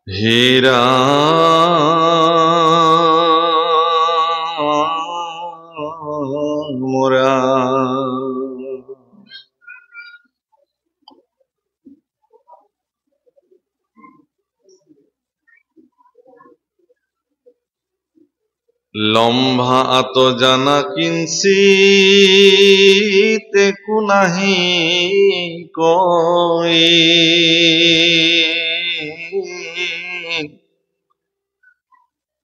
হীরা মোরা লম্ভা আত জানা কিনছি তেকু নাহি কই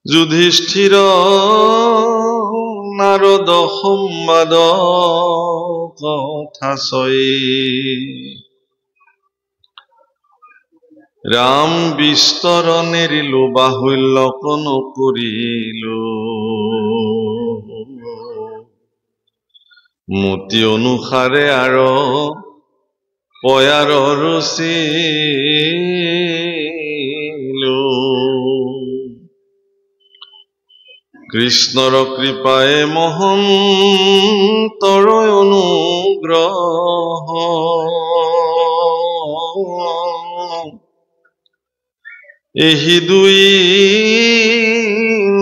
যুধিষ্ঠির নারদ সম্বাদ কথা সই রাম বিস্তরণেরিল বাহুল্যক নকরিল মতি অনুসারে আর পয়ার রচিল কৃষ্ণর কৃপায় মহন্তৰ অনুগ্ৰহ এহি দুই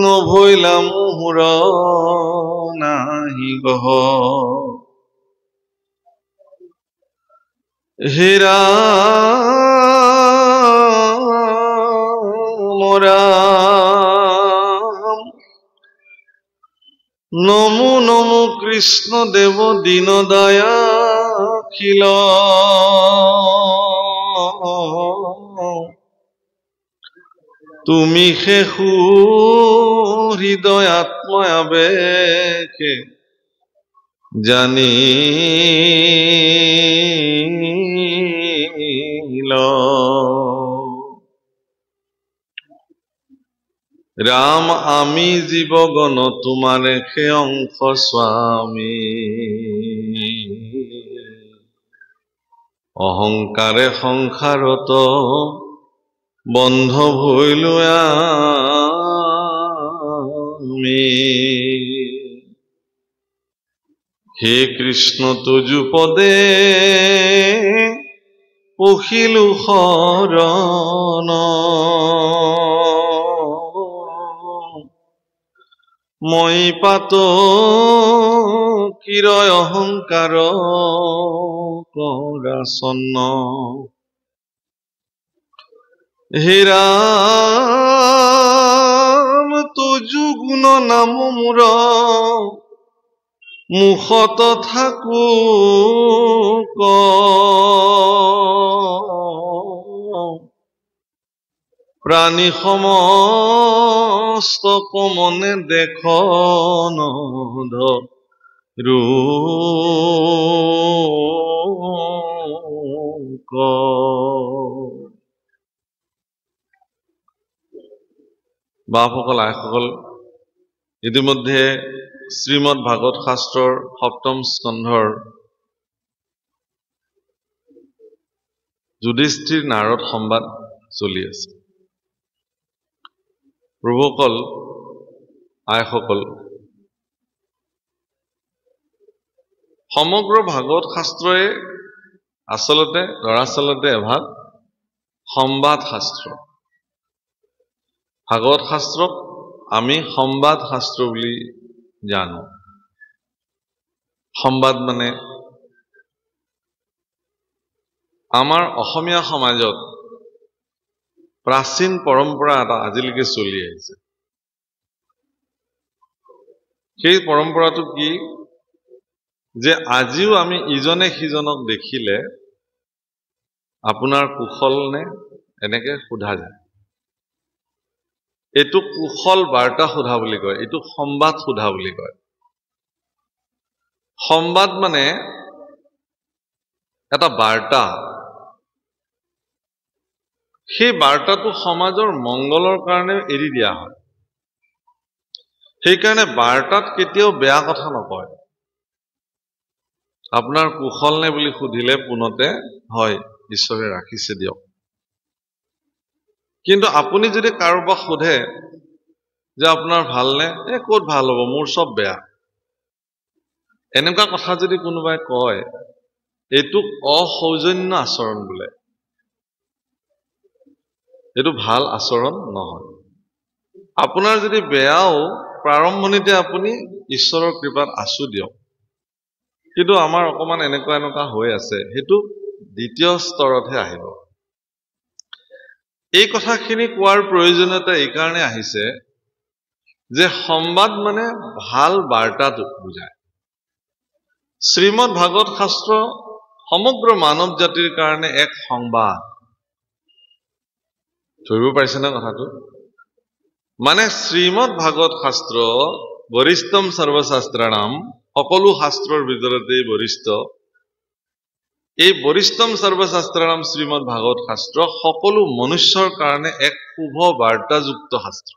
নভৈলা মোহৰ নাহি গহ হে ৰাম ৰাম নমো নমো কৃষ্ণ দেব দীন দয়াখিল তুমি শেষু হৃদয় আত্ময়াবেকে জানিল রাম আমি জীবগণ তোমারে সে অংশ স্বামী অহংকারে সংসারত বন্ধ ভইলো আমি হে কৃষ্ণ তুজু পদে পখিলু শৰণ মই পাত কিৰয় অহংকাৰ কৰাচন্ন হে ৰাম তুজু গুণ নাম মোৰ মুখত থাকো প্ৰাণী সমস্ত কমনে দেখন ৰূপ বাপসকল আইসকল ইতিমধ্যে শ্ৰীমদ ভাগৱত শাস্ত্ৰৰ সপ্তম স্কন্ধৰ যুধিষ্ঠিৰ নাৰদ সংবাদ চলি আছে। প্ৰভুসকল আইসকল সমগ্ৰ ভাগৱত শাস্ত্ৰই আচলতে দৰাচলতে এভাগ সংবাদ শাস্ত্ৰ। ভাগৱত শাস্ত্ৰক আমি সংবাদ শাস্ত্ৰ বুলি জানো। সংবাদ মানে আমাৰ অসমীয়া সমাজত প্ৰাচীন পৰম্পৰা এটা আজিলৈকে চলি আহিছে। সেই পৰম্পৰাটো কি যে আজিও আমি ইজনে সিজনক দেখিলে আপোনাৰ কুশল নে এনেকে সোধা যায়। এইটো কুশল বাৰ্তা সোধা বুলি কয়, এইটো সংবাদ সোধা বুলি কয়। সংবাদ মানে এটা বাৰ্তা, সেই বাৰ্তাটো সমাজৰ মংগলৰ কাৰণে এৰি দিয়া হয়। সেইকাৰণে বাৰ্তাত কেতিয়াও বেয়া কথা নকয়। আপোনাৰ কুশল নে বুলি সুধিলে পোনতে হয় ঈশ্বৰে ৰাখিছে দিয়ক। কিন্তু আপুনি যদি কাৰোবাক সোধে যে আপোনাৰ ভালনে, ক'ত ভাল হ'ব, মোৰ চব বেয়া, এনেকুৱা কথা যদি কোনোবাই কয় এইটোক অসৌজন্য আচৰণ বোলে। এইটো ভাল আচৰণ নহয়। আপোনাৰ যদি বেয়াও প্ৰাৰম্ভণিতে আপুনি ঈশ্বৰৰ কৃপাত আছো দিয়ক, কিন্তু আমাৰ অকমান এনেকুৱা হৈ আছে, সেইটো দ্বিতীয় স্তৰতহে আহিব। এই কথাখিনি কোৱাৰ প্ৰয়োজনীয়তা এই কাৰণে আহিছে যে সংবাদ মানে ভাল বাৰ্তাটো বুজায়। শ্ৰীমদ ভাগৱত শাস্ত্ৰ সমগ্ৰ মানৱ জাতিৰ কাৰণে এক সংবাদ। ধৰিব পাৰিছেনে কথাটো? মানে শ্ৰীমদ ভাগৱত শাস্ত্ৰ বৰিষ্ঠম সৰ্বশাস্ত্ৰাণাম, সকলো শাস্ত্ৰৰ ভিতৰতে বৰিষ্ঠ। এই বৰিষ্ঠম সৰ্বশাস্ত্ৰাণাম শ্ৰীমদ ভাগৱত শাস্ত্ৰ সকলো মনুষ্যৰ কাৰণে এক শুভ বাৰ্তাযুক্ত শাস্ত্ৰ।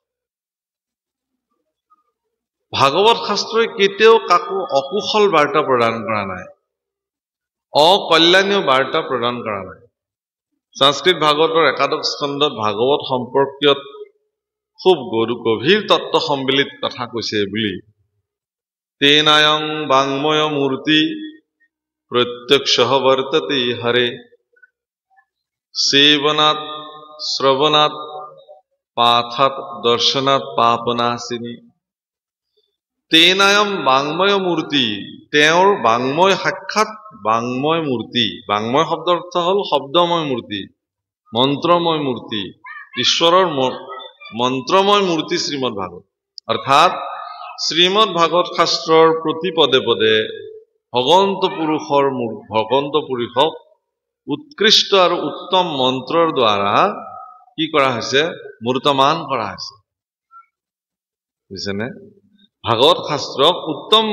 ভাগৱত শাস্ত্ৰই কেতিয়াও কাকো অকুশল বাৰ্তা প্ৰদান কৰা নাই, অকল্যাণীয় বাৰ্তা প্ৰদান কৰা নাই। সংস্কৃত ভাগৱতৰ একাদশ স্কন্ধত ভাগৱত সম্পৰ্কীয় খুব গভীৰ তত্ত্ব সম্মিলিত কথা কৈছে বুলি, তেনায়ং বাংময় মূৰ্তি প্ৰত্যক্ষঃ বৰ্ততে হৰে, সেবনাৎ শ্ৰৱণাৎ পাঠাৎ দৰ্শনাৎ পাপনাশিনী। তেনায়ম বাংময় মূৰ্তি, তেওঁৰ বাংময় সাক্ষাৎ বাংময় মূৰ্তি। বাংময় শব্দৰ অৰ্থ হ'ল শব্দময় মূৰ্তি, মন্ত্ৰময় মূৰ্তি, ঈশ্বৰৰ মন্ত্ৰময় মূৰ্তি শ্ৰীমদ ভাগৱত। অৰ্থাৎ শ্ৰীমদ ভাগৱত শাস্ত্ৰৰ প্ৰতি পদে পদে ভগৱন্ত পুৰুষক উৎকৃষ্ট আৰু উত্তম মন্ত্ৰৰ দ্বাৰা কি কৰা হৈছে? মূৰ্তমান কৰা হৈছে। বুজিছেনে? ভাগৱত শাস্ত্ৰক উত্তম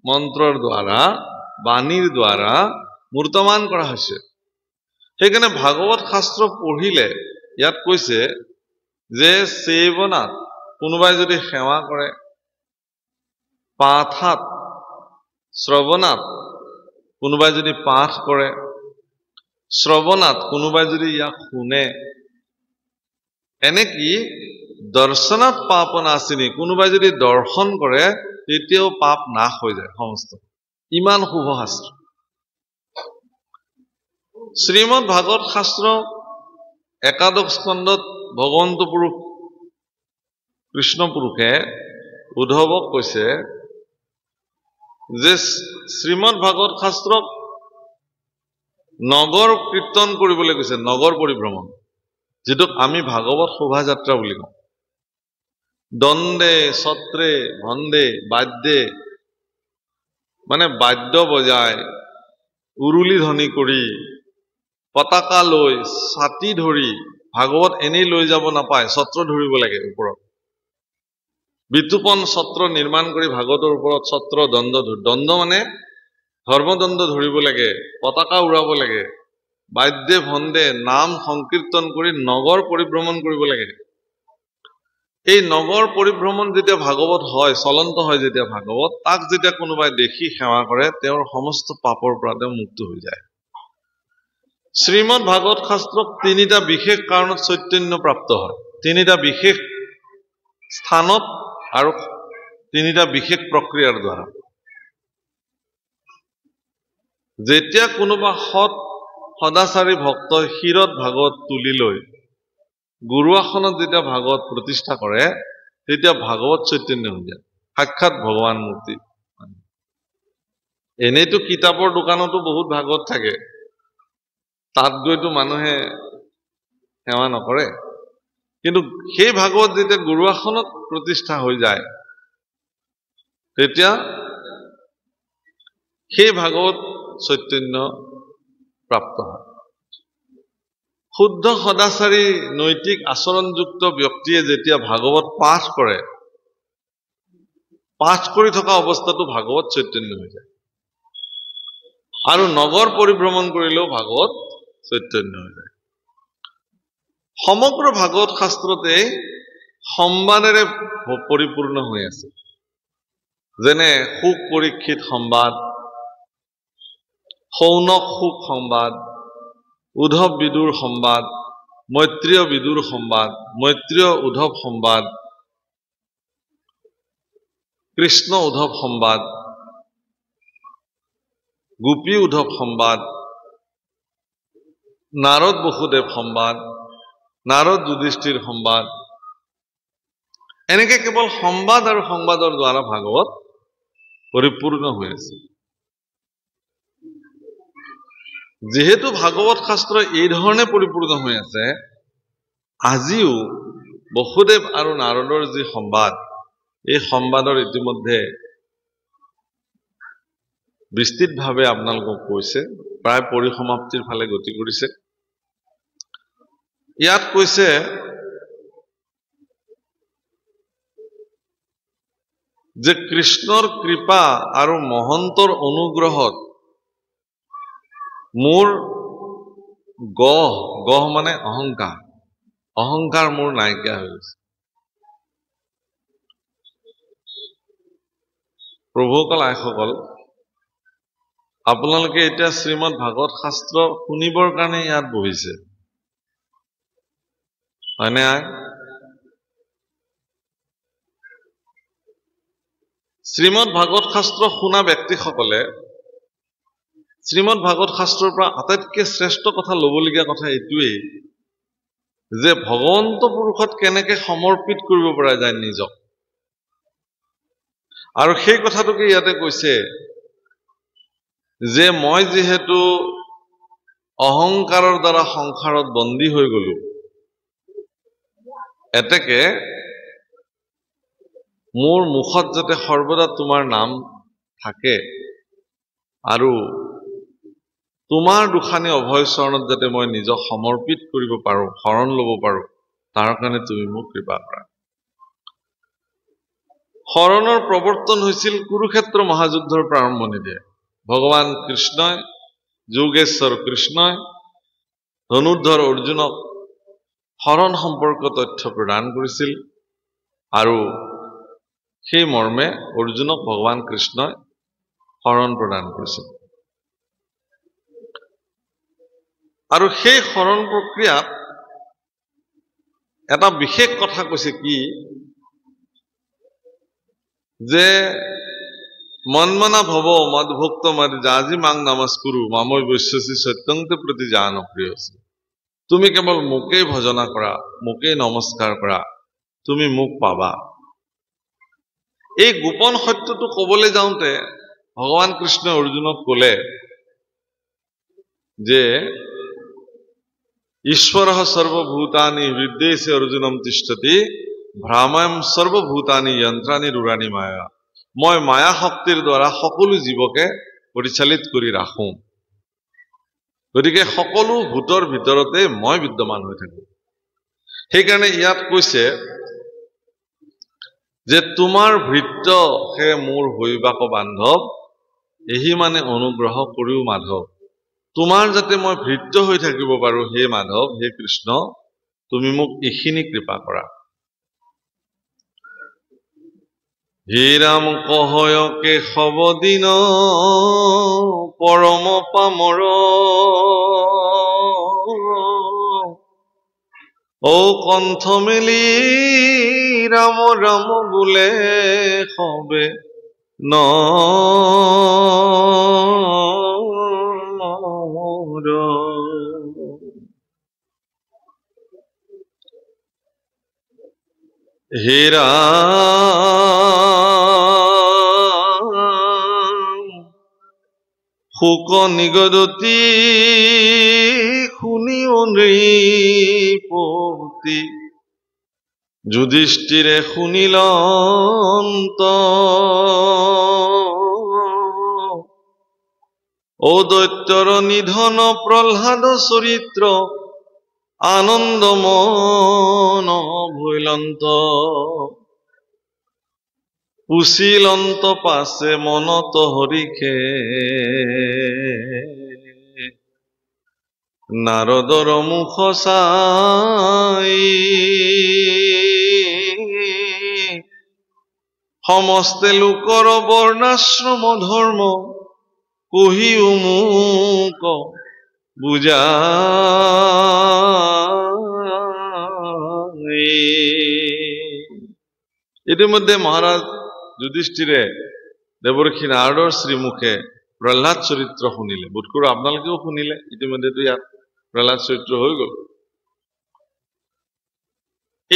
মন্ত্ৰৰ দ্বাৰা, বাণীৰ দ্বাৰা মূৰ্তমান কৰা হৈছে। সেইকাৰণে ভাগৱত শাস্ত্ৰ পঢ়িলে ইয়াত কৈছে যে সেৱনাত, কোনোবাই যদি সেৱা কৰে, পাঠাত শ্ৰৱণাত, কোনোবাই যদি পাঠ কৰে, শ্ৰৱণাত, কোনোবাই যদি ইয়াক শুনে, এনেকি দৰ্শনাত পাপনাশিনী, কোনোবাই যদি দৰ্শন কৰে তেতিয়াও পাপ নাশ হৈ যায় সমস্ত। ইমান শুভ শাস্ত্ৰ। শ্ৰীমদ ভাগৱত শাস্ত্ৰ একাদশ স্কন্ধত ভগৱন্ত পুৰুষ কৃষ্ণ পুৰুষে উদ্ধৱক কৈছে যে শ্ৰীমদ ভাগৱত শাস্ত্ৰক নগৰ কীৰ্তন কৰিবলৈ কৈছে, নগৰ পৰিভ্ৰমণ, যিটোক আমি ভাগৱত শোভাযাত্ৰা বুলি কওঁ। দণ্ডে ছত্ৰে ভণ্ডে বাদ্যে, মানে বাদ্য বজাই, উৰুলি ধ্বনি কৰি, পতাকা লৈ, ছাতি ধৰি, ভাগৱত এনেই লৈ যাব নাপায়, ছত্ৰ ধৰিব লাগে ওপৰত। বিতুপন ছত্ৰ নিৰ্মাণ কৰি ভাগৱতৰ ওপৰত ছত্ৰ দণ্ড মানে ধৰ্মদণ্ড ধৰিব লাগে, পতাকা উৰাব লাগে, বাদ্যে ভণ্ডে নাম সংকীৰ্তন কৰি নগৰ পৰিভ্ৰমণ কৰিব লাগে। এই নগৰ পৰিভ্ৰমণ যেতিয়া ভাগৱত হয়, চলন্ত হয় যেতিয়া ভাগৱত, তাক যেতিয়া কোনোবাই দেখি সেৱা কৰে, তেওঁৰ সমস্ত পাপৰ পৰা তেওঁ মুক্ত হৈ যায়। শ্ৰীমদ ভাগৱত শাস্ত্ৰক তিনিটা বিশেষ কাৰণত চৈতন্য প্ৰাপ্ত হয়, তিনিটা বিশেষ স্থানত আৰু তিনিটা বিশেষ প্ৰক্ৰিয়াৰ দ্বাৰা। যেতিয়া কোনোবা সদাচাৰী ভক্তই শিৰত ভাগৱত তুলি লৈ গুৰুআসনত যেতিয়া ভাগৱত প্ৰতিষ্ঠা কৰে, তেতিয়া ভাগৱত চৈতন্য হৈ যায়, সাক্ষাৎ ভগৱান মূৰ্তি। এনেইতো কিতাপৰ দোকানতো বহুত ভাগৱত থাকে, তাত গৈতো মানুহে সেৱা নকৰে, কিন্তু সেই ভাগৱত যেতিয়া গুৰুআসনত প্ৰতিষ্ঠা হৈ যায়, তেতিয়া সেই ভাগৱত চৈতন্য প্ৰাপ্ত হয়। শুদ্ধ সদাচাৰী নৈতিক আচৰণযুক্ত ব্যক্তিয়ে যেতিয়া ভাগৱত পাঠ কৰে, পাঠ কৰি থকা অৱস্থাতো ভাগৱত চৈতন্য হৈ যায়। আৰু নগৰ পৰিভ্ৰমণ কৰিলেও ভাগৱত চৈতন্য হৈ যায়। সমগ্ৰ ভাগৱত শাস্ত্ৰতে সংবাদেৰে পৰিপূৰ্ণ হৈ আছে, যেনে সুখ পৰীক্ষিত সংবাদ, শৌনক সুখ সংবাদ, উদ্ধৱ বিদুৰ সংবাদ, মৈত্ৰেয় বিদুৰ সংবাদ, মৈত্ৰেয় উদ্ধৱ সংবাদ, কৃষ্ণ উদ্ধৱ সংবাদ, গোপী উদ্ধৱ সংবাদ, নাৰদ বসুদেৱ সংবাদ, নাৰদ যুধিষ্ঠিৰ সংবাদ, এনেকে কেৱল সংবাদ আৰু সংবাদৰ দ্বাৰা ভাগৱত পৰিপূৰ্ণ হৈ আছে। যেহেতু ভাগৱত শাস্ত্ৰ এই ধৰণে পৰিপূৰ্ণ হৈ আছে, আজিও বসুদেৱ আৰু নাৰদৰ যি সংবাদ, এই সংবাদৰ ইতিমধ্যে বিস্তৃতভাৱে আপোনালোকক কৈছে, প্ৰায় পৰিসমাপ্তিৰ ফালে গতি কৰিছে। ইয়াত কৈছে যে কৃষ্ণৰ কৃপা আৰু মহন্তৰ অনুগ্ৰহত মোৰ গহ মানে অহংকাৰ মোৰ নাইকিয়া হৈ গৈছে। প্ৰভুসকল, আইসকল, আপোনালোকে এতিয়া শ্ৰীমদ ভাগৱত শাস্ত্ৰ শুনিবৰ কাৰণে ইয়াত বহিছে, হয়নে আই? শ্ৰীমদ ভাগৱত শাস্ত্ৰ শুনা ব্যক্তিসকলে শ্ৰীমদ ভাগৱত শাস্ত্ৰৰ পৰা আটাইতকৈ শ্ৰেষ্ঠ কথা ল'বলগীয়া কথা এইটোৱেই যে ভগৱন্ত পুৰুষত কেনেকে সমৰ্পিত কৰিব পৰা যায় নিজক। আৰু সেই কথাটোকে ইয়াতে কৈছে যে মই যিহেতু অহংকাৰৰ দ্বাৰা সংসাৰত বন্দী হৈ গলো, এতেকে মোৰ মুখত যাতে সৰ্বদা তোমাৰ নাম থাকে আৰু তোমাৰ দুখানি অভয় চৰণত যাতে মই নিজক সমৰ্পিত কৰিব পাৰো, শৰণ ল'ব পাৰো, তাৰ কাৰণে তুমি মোক কৃপা কৰা। শৰণৰ প্ৰৱৰ্তন হৈছিল কুৰুক্ষেত্ৰ মহাযুদ্ধৰ প্ৰাৰম্ভণিতে। ভগৱান কৃষ্ণই, যোগেশ্বৰ কৃষ্ণই ধনুৰ্ধৰ অৰ্জুনক শৰণ সম্পৰ্ক তথ্য প্ৰদান কৰিছিল আৰু সেই মৰ্মে অৰ্জুনক ভগৱান কৃষ্ণই শৰণ প্ৰদান কৰিছিল। আৰু সেই শৰণ প্ৰক্ৰিয়াত এটা বিশেষ কথা কৈছে কি, যে মনমনা ভৱ মদভুক্ত মাজি মাং নমস্কুৰু মামৈ বৈশ্যসী সত্যংতে প্ৰতি জান প্ৰিয়। তুমি কেৱল মোকেই ভজনা কৰা, মোকেই নমস্কাৰ কৰা, তুমি মোক পাবা। এই গোপন সত্যটো কবলৈ যাওঁতে ভগৱান কৃষ্ণই অৰ্জুনক কলে যে ঈশ্বৰ সৰ্বভূতানি হৃদয়েছে অৰ্জুনম তিষ্ঠতি ভ্ৰাময়ম সৰ্বভূতানি যন্ত্ৰানি ৰুৰাণী মায়া। মই মায়া শক্তিৰ দ্বাৰা সকলো জীৱকে পৰিচালিত কৰি ৰাখো, গতিকে সকলো ভূতৰ ভিতৰতে মই বিদ্যমান হৈ থাকো। সেইকাৰণে ইয়াত কৈছে যে তোমাৰ ভৃত্য হে মোৰ হৈবাক বান্ধৱ, এহি মানে অনুগ্ৰহ কৰিও মাধৱ। তোমাৰ যাতে মই ভৃত্য হৈ থাকিব পাৰো, হে মাধৱ, হে কৃষ্ণ, তুমি মোক এইখিনি কৃপা কৰা। হে ৰাম কহয় কেশৱ দিন পৰম পামৰ, ও কণ্ঠ মেলি ৰাম ৰাম বোলে সবে ন। হে ৰাম শোক নিগদতি শুনিও নৃপতি, যুধিষ্ঠিৰে শুনিলন্ত ও দৈত্যৰ নিধন প্ৰহ্লাদ চৰিত্ৰ, আনন্দ মন ভৈলন্ত পুছিলন্ত পাছে মনত হৰিখে, নাৰদৰ মুখ চাই সমস্তে লোকৰ বৰ্ণাশ্ৰম ধৰ্ম কহিও মোক বুঝাই। ইতিমধ্যে মহাৰাজ যুধিষ্ঠিৰে দেৱৰ্ষি নাৰদৰ শ্ৰীমুখে প্ৰহ্লাদ চৰিত্ৰ শুনিলে। বোধ কৰো আপোনালোকেও শুনিলে, ইতিমধ্যেতো ইয়াত প্ৰহ্লাদ চৰিত্ৰ হৈ গল।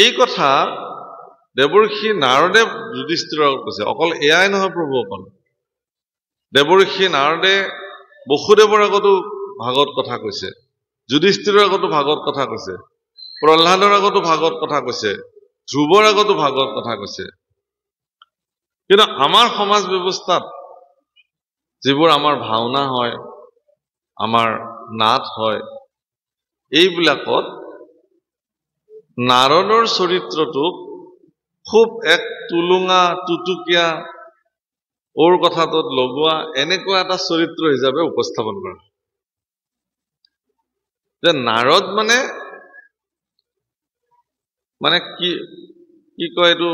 এই কথা দেৱৰ্ষি নাৰদে যুধিষ্ঠিৰক কৈছে। অকল এয়াই নহয় প্ৰভু, অকল দেৱৰ্ষি নাৰদে বসুদেৱৰ আগতো ভাগৱত কথা কৈছে, যুধিষ্ঠিৰৰ আগতো ভাগৱত কথা কৈছে, প্ৰহ্লাদৰ আগতো ভাগৱত কথা কৈছে, ধ্ৰুৱৰ আগতো ভাগৱত কথা কৈছে। কিন্তু আমাৰ সমাজ ব্যৱস্থাত যিবোৰ আমাৰ ভাওনা হয়, আমাৰ নাট হয়, এইবিলাকত নাৰদৰ চৰিত্ৰটোক খুব এক তুলুঙা টুটুকীয়া ওৰ কথাটোত লগোৱা এনেকুৱা এটা চৰিত্ৰ হিচাপে উপস্থাপন কৰা, যে নাৰদ মানে কি কয় এইটো,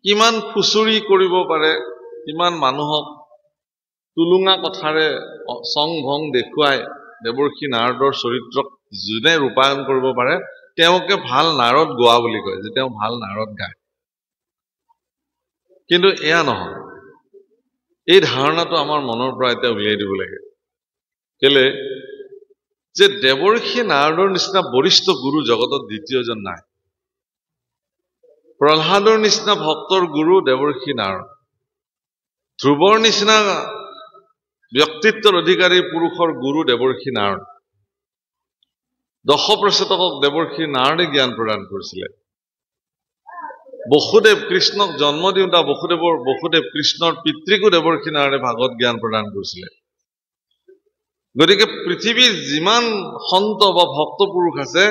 কিমান ফুচুৰি কৰিব পাৰে, কিমান মানুহক তুলুঙা কথাৰে চং ভং দেখুৱাই দেৱৰ্ষি নাৰদৰ চৰিত্ৰক যোনে ৰূপায়ণ কৰিব পাৰে তেওঁকে ভাল নাৰদ গোৱা বুলি কয়, যে তেওঁ ভাল নাৰদ গায়। কিন্তু এয়া নহয়, এই ধাৰণাটো আমাৰ মনৰ পৰা এতিয়া উলিয়াই দিব লাগে। কেলে যে দেৱৰ্ষি নাৰদৰ নিচিনা বৰিষ্ঠ গুৰু জগতত দ্বিতীয়জন নাই। প্ৰহ্লাদৰ নিচিনা ভক্তৰ গুৰু দেৱৰ্ষি নাৰদ, ধ্ৰুৱৰ নিচিনা ব্যক্তিত্বৰ অধিকাৰী পুৰুষৰ গুৰু দেৱৰ্ষি নাৰদ, দশপ্ৰচেতকক দেৱৰ্ষি নাৰদে জ্ঞান প্ৰদান কৰিছিলে। বসুদেৱ কৃষ্ণক জন্ম দিওঁতা বসুদেৱ কৃষ্ণৰ পিতৃকো দেৱৰ্ষি নাৰদে ভাগৱত জ্ঞান প্ৰদান কৰিছিলে। গতিকে পৃথিৱীৰ যিমান সন্ত বা ভক্ত পুৰুষ আছে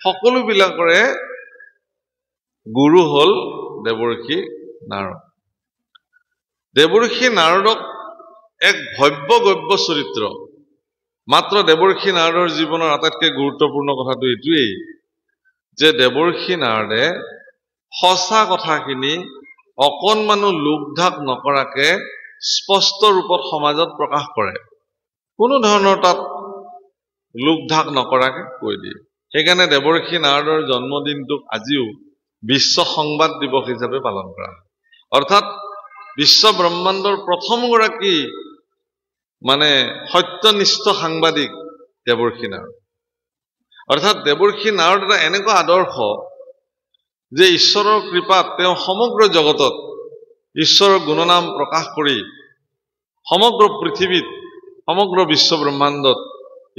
সকলোবিলাকৰে গুৰু হল দেৱৰ্ষি নাৰদ। দেৱৰ্ষি নাৰদক এক ভব্য গব্য চৰিত্ৰ। মাত্ৰ দেৱৰ্ষি নাৰদৰ জীৱনৰ আটাইতকৈ গুৰুত্বপূৰ্ণ কথাটো এইটোৱেই যে দেৱৰ্ষি নাৰদে সঁচা কথাখিনি অকণমানো লোকঢাক নকৰাকে স্পষ্ট ৰূপত সমাজত প্ৰকাশ কৰে, কোনো ধৰণৰ তাত লোকঢাক নকৰাকে কৈ দিয়ে। সেইকাৰণে দেৱৰ্ষি নাৰদৰ জন্মদিনটোক আজিও বিশ্ব সংবাদ দিৱস হিচাপে পালন কৰা হয়। অৰ্থাৎ বিশ্ব ব্ৰহ্মাণ্ডৰ প্ৰথমগৰাকী সত্যনিষ্ঠ সাংবাদিক দেৱৰ্ষি নাৰদ। অৰ্থাৎ দেৱৰ্ষি নাৰদ এটা এনেকুৱা আদৰ্শ যে ঈশ্বৰৰ কৃপাত তেওঁ সমগ্ৰ জগতত ঈশ্বৰৰ গুণনাম প্ৰকাশ কৰি সমগ্ৰ পৃথিৱীত সমগ্ৰ বিশ্ব ব্ৰহ্মাণ্ডত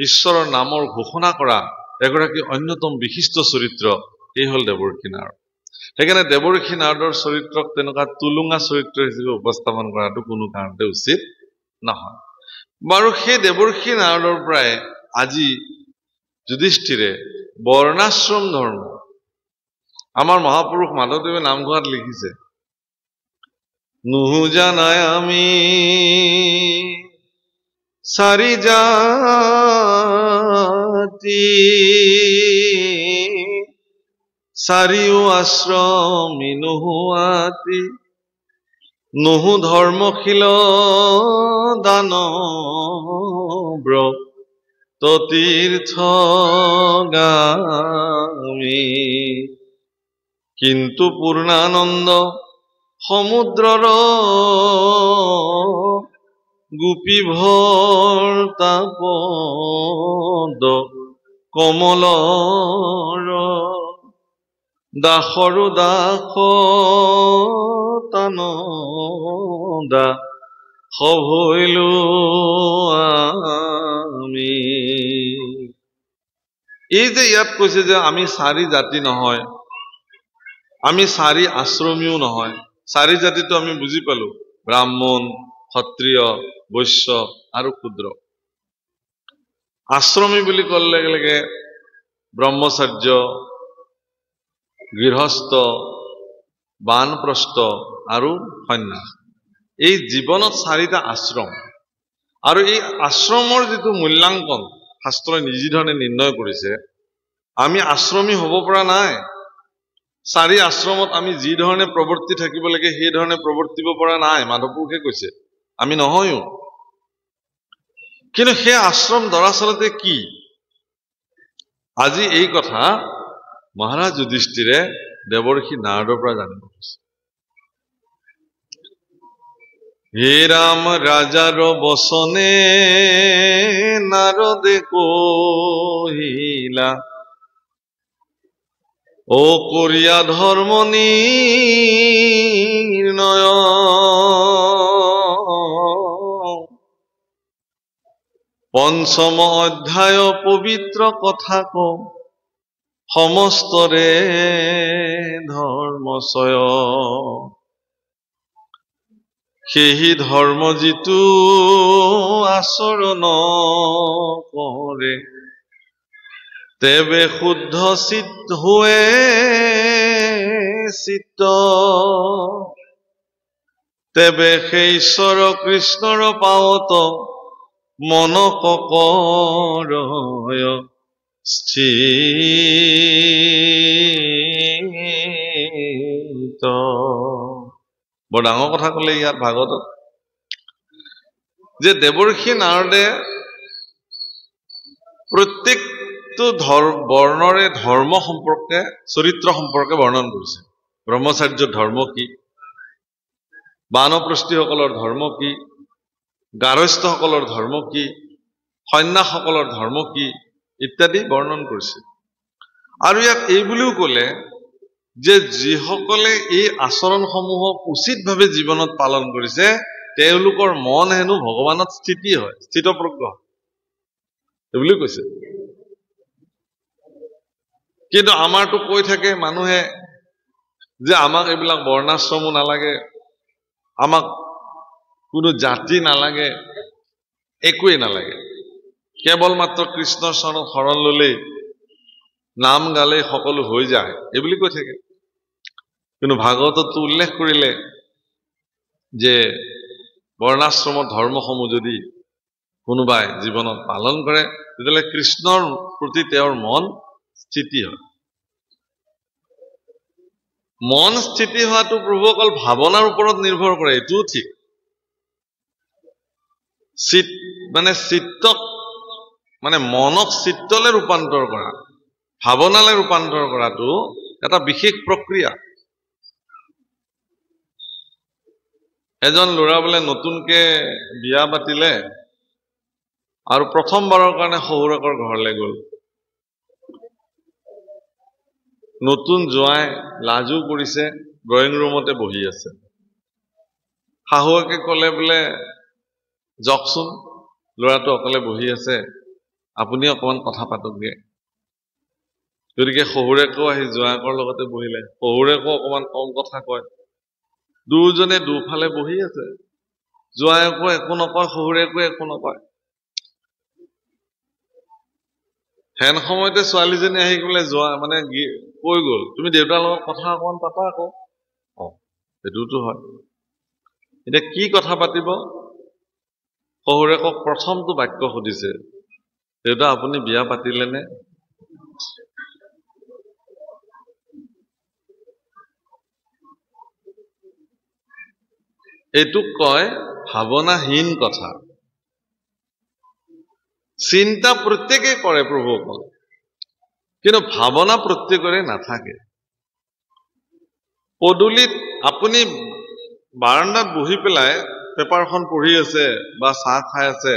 ঈশ্বৰৰ নামৰ ঘোষণা কৰা এগৰাকী অন্যতম বিশিষ্ট চৰিত্ৰ, এই হল দেৱৰ্ষি নাৰদ। সেইকাৰণে দেৱৰ্ষি নাৰদৰ চৰিত্ৰক তেনেকুৱা তুলুঙা চৰিত্ৰ হিচাপে উপস্থাপন কৰাটো কোনো কাৰণতে উচিত নহয়। বাৰু সেই দেৱৰ্ষি নাৰদৰ পৰাই আজি যুধিষ্ঠিৰে বৰ্ণাশ্ৰম ধৰ্ম, আমাৰ মহাপুৰুষ মাধৱদেৱে নামঘোষাত লিখিছে, নুজানাই আমি চাৰি জাতি চাৰিও আশ্ৰমী নোহোৱাতি, নহু ধৰ্মশীল দানব্ৰ তীৰ্থগামী, কিন্তু পূৰ্ণানন্দ সমুদ্ৰৰ গোপীভৰ্তা পদ কমলৰ, দাসৰো দাস তানদা সভৈলো আমি। এই যে ইয়াত কৈছে যে আমি চাৰি জাতি নহয়, আমি চাৰি আশ্ৰমীও নহয়। চাৰি জাতিটো আমি বুজি পালো, ব্ৰাহ্মণ, ক্ষত্ৰিয়, বৈশ্য আৰু ক্ষুদ্ৰ। আশ্ৰমী বুলি ক'লে লগে লগে ব্ৰহ্মচাৰ্য, গৃহস্থ, বানপ্ৰস্থ আৰু সন্ন্যাস। এই জীৱনত চাৰিটা আশ্ৰম, আৰু এই আশ্ৰমৰ যিটো মূল্যাংকন শাস্ত্ৰই নিজি ধৰণে নিৰ্ণয় কৰিছে, আমি আশ্ৰমী হ'ব পৰা নাই। চাৰি আশ্ৰমত আমি যি ধৰণে প্ৰৱৰ্তি থাকিব লাগে সেই ধৰণে প্ৰৱৰ্তিব পৰা নাই, মাধৱপুৰুষে কৈছে, আমি নহয়ও। কিন্তু সেই আশ্ৰম দৰাচলতে কি, আজি এই কথা মহাৰাজ যুধিষ্ঠিৰে দেৱৰ্ষি নাৰদৰ পৰা জানিব পাৰিছে। হে ৰাম ৰাজাৰ বচনে নাৰদে কহিলা, ও কৰিয়া ধৰ্ম নিৰ্ণয় পঞ্চম অধ্যায় পবিত্ৰ কথা কও সমস্তৰে ধৰ্মচয় সেই ধৰ্ম যিটো আচৰণ কৰে তেবে শুদ্ধ চিত্ত হোৱে চিত্ত তেবে সেই ঈশ্বৰ কৃষ্ণৰ পাৱত মন কৰয় স্থিত। বৰ ডাঙৰ কথা ক'লে ইয়াত ভাগৱতত যে দেৱৰ্ষি নাৰদে প্ৰত্যেকটো বৰ্ণৰে ধৰ্ম সম্পৰ্কে চৰিত্ৰ সম্পৰ্কে বৰ্ণন কৰিছে। ব্ৰহ্মচাৰ্যৰ ধৰ্ম কি, বানপ্ৰস্থীসকলৰ ধৰ্ম কি, গাৰস্থসকলৰ ধৰ্ম কি, সন্ন্যাসকলৰ ধৰ্ম কি ইত্যাদি বৰ্ণন কৰিছে। আৰু ইয়াত এই বুলিও ক'লে যে যিসকলে এই আচৰণসমূহক উচিতভাৱে জীৱনত পালন কৰিছে তেওঁলোকৰ মন হেনো ভগৱানত স্থিতি হয়, স্থিতপ্ৰজ্ঞ বুলি কৈছে। কিন্তু আমাৰতো কৈ থাকে মানুহে যে আমাক এইবিলাক বৰ্ণাশ্ৰমো নালাগে, আমাক কোনো জাতি নালাগে, একোৱেই নালাগে, কেৱল মাত্ৰ কৃষ্ণৰ চৰণত শৰণ ললেই নাম গালেই সকলো হৈ যায় এইবুলি কৈ থাকে। কিন্তু ভাগৱততো উল্লেখ কৰিলে যে বৰ্ণাশ্ৰমৰ ধৰ্মসমূহ যদি কোনোবাই জীৱনত পালন কৰে তেতিয়াহ'লে কৃষ্ণৰ প্ৰতি তেওঁৰ মন স্থিতি হয়। মন স্থিতি হোৱাটো প্ৰভু অকল ভাৱনাৰ ওপৰত নিৰ্ভৰ কৰে এইটোও ঠিক। চিত্তক মানে মনক চিত্তলৈ ৰূপান্তৰ কৰা, ভাৱনালৈ ৰূপান্তৰ কৰাটো এটা বিশেষ প্ৰক্ৰিয়া। এজন ল'ৰা বোলে নতুনকে বিয়া পাতিলে আৰু প্ৰথমবাৰৰ কাৰণে শহুৰেকৰ ঘৰলৈ গ'ল। নতুন জোঁৱাই লাজো কৰিছে, ড্ৰয়িং ৰুমতে বহি আছে। শাহুৱেকে ক'লে বোলে যাওকচোন, ল'ৰাটো অকলে বহি আছে, আপুনি অকমান কথা পাতকগে। গতিকে শহুৰেকো আহি জোঁৱায়েকৰ লগতে বহিলে। শহুৰেকো অকমান কম কথা কয়, দুয়োজনে দুফালে বহি আছে। জোঁৱায়েকো একো নকয়, শহুৰেকো একো নকয়। হেন সময়তে ছোৱালীজনী আহি বোলে মানে কৈ গ'ল, তুমি দেউতাৰ লগত কথা অকমান পাতা আকৌ। সেইটোতো হয়। এতিয়া কি কথা পাতিব? শহুৰেকক প্ৰথমটো বাক্য সুধিছে, দেউতা আপুনি বিয়া পাতিলে নে? এইটোক কয় ভাৱনাহীন কথা। চিন্তা প্ৰত্যেকে কৰে প্ৰভুসকল, কিন্তু ভাৱনা প্ৰত্যেকৰে নাথাকে। পদূলিত আপুনি বাৰান্দাত বহি পেলাই পেপাৰখন পঢ়ি আছে বা চাহ খাই আছে,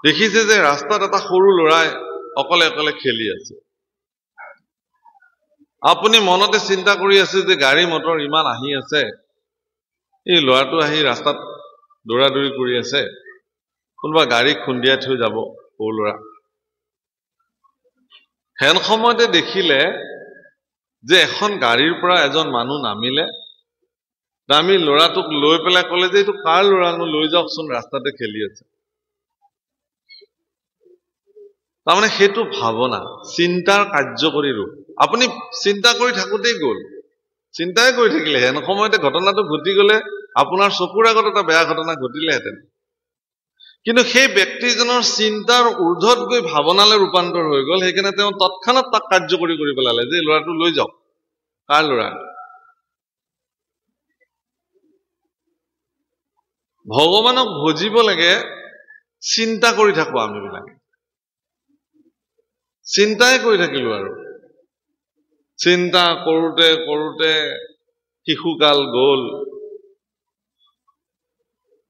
দেখিছে যে ৰাস্তাত এটা সৰু ল'ৰাই অকলে অকলে খেলি আছে। আপুনি মনতে চিন্তা কৰি আছে যে গাড়ী মটৰ ইমান আহি আছে, এই ল'ৰাটো আহি ৰাস্তাত দৌৰা-দৌৰি কৰি আছে, কোনোবা গাড়ী খুন্দিয়াই থৈ যাব সৰু ল'ৰা। হেন সময়তে দেখিলে যে এখন গাড়ীৰ পৰা এজন মানুহ নামিলে, নামি ল'ৰাটোক লৈ পেলাই ক'লে যে এইটো কাৰ ল'ৰানো, লৈ যাওকচোন, ৰাস্তাতে খেলি আছে। তাৰমানে সেইটো ভাৱনা, চিন্তাৰ কাৰ্যকৰী ৰূপ। আপুনি চিন্তা কৰি থাকোতেই গ'ল, চিন্তাই কৰি থাকিলে, হেন সময়তে ঘটনাটো ঘটি গ'লে আপোনাৰ চকুৰ আগত এটা বেয়া ঘটনা ঘটিলেহেঁতেন। কিন্তু সেই ব্যক্তিজনৰ চিন্তাৰ ঊৰ্ধত গৈ ভাৱনালৈ ৰূপান্তৰ হৈ গ'ল, সেইকাৰণে তেওঁ তৎক্ষণাত তাক কাৰ্যকৰী কৰি পেলালে যে ল'ৰাটো লৈ যাওক, কাৰ ল'ৰা? ভগৱানক ভজিব লাগে, চিন্তা কৰি থাকো আমি বিলাকে। চিন্তাই কৰি থাকিলো আৰু চিন্তা কৰোতে কৰোতে শিশুকাল গ'ল।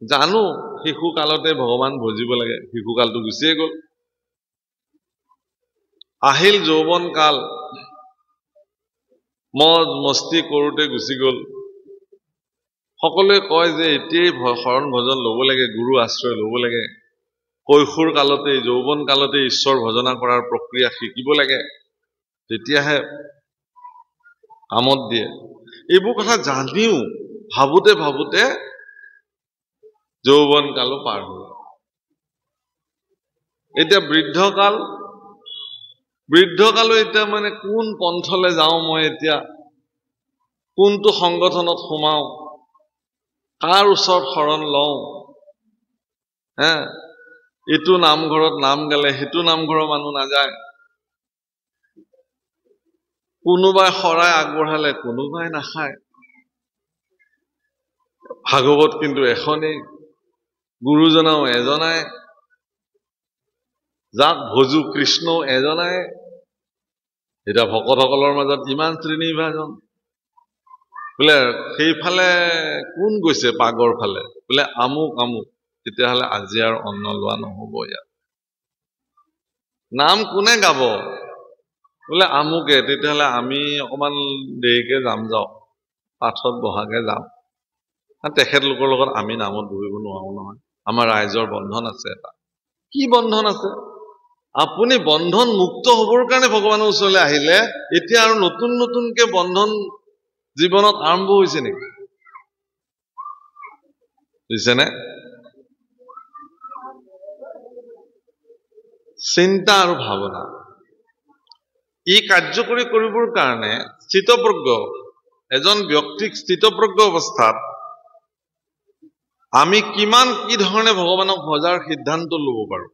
জানো শিশুকালতে ভগৱান ভজিব লাগে, শিশুকালটো গুচিয়ে গ'ল। আহিল যৌৱন কাল, মজ মস্তি কৰোঁতে গুচি গ'ল। সকলোৱে কয় যে এতিয়াই শৰণ ভজন ল'ব লাগে, গুৰু আশ্ৰয় ল'ব লাগে, কৈশোৰ কালতে যৌৱন কালতে ঈশ্বৰ ভজনা কৰাৰ প্ৰক্ৰিয়া শিকিব লাগে, তেতিয়াহে কামত দিয়ে। এইবোৰ কথা জানিও ভাবোতে ভাবোতে যৌৱন কালো পাৰ হ'ল। এতিয়া বৃদ্ধকালো এতিয়া মানে কোন পন্থলৈ যাওঁ, মই এতিয়া কোনটো সংগঠনত সোমাওঁ, কাৰ ওচৰত শৰণ লওঁ, ইটো নামঘৰত নাম গালে সিটো নামঘৰৰ মানুহ নাযায়, কোনোবাই শৰাই আগবঢ়ালে কোনোবাই নাখায়। ভাগৱত কিন্তু এখনেই, গুৰুজনাও এজনাই, যাক ভজু কৃষ্ণও এজনাই। এতিয়া ভকতসকলৰ মাজত ইমান শ্ৰেণীবিভাজন। বোলে সেইফালে কোন গৈছে পাগৰ ফালে, বোলে আমুক আমুক, তেতিয়াহ'লে আজি আৰু অন্ন লোৱা নহ'ব ইয়াত। নাম কোনে গাব, বোলে আমুকে, তেতিয়াহ'লে আমি অকমান দেৰিকে যাওঁ, পাঠত বহাকে যাম। তেখেতলোকৰ লগত আমি নামত বহিব নোৱাৰো নহয়, আমাৰ ৰাইজৰ বন্ধন আছে এটা। কি বন্ধন আছে? আপুনি বন্ধন মুক্ত হ'বৰ কাৰণে ভগৱানৰ ওচৰলৈ আহিলে, এতিয়া আৰু নতুন নতুনকে বন্ধন জীৱনত আৰম্ভ হৈছে নেকি? বুজিছেনে? চিন্তা আৰু ভাৱনা ই কাৰ্যকৰী কৰিবৰ কাৰণে স্থিতপ্ৰজ্ঞ এজন ব্যক্তিক স্থিতপ্ৰজ্ঞ অৱস্থাত আমি কিমান কি ধৰণে ভগৱানক ভজাৰ সিদ্ধান্ত ল'ব পাৰো।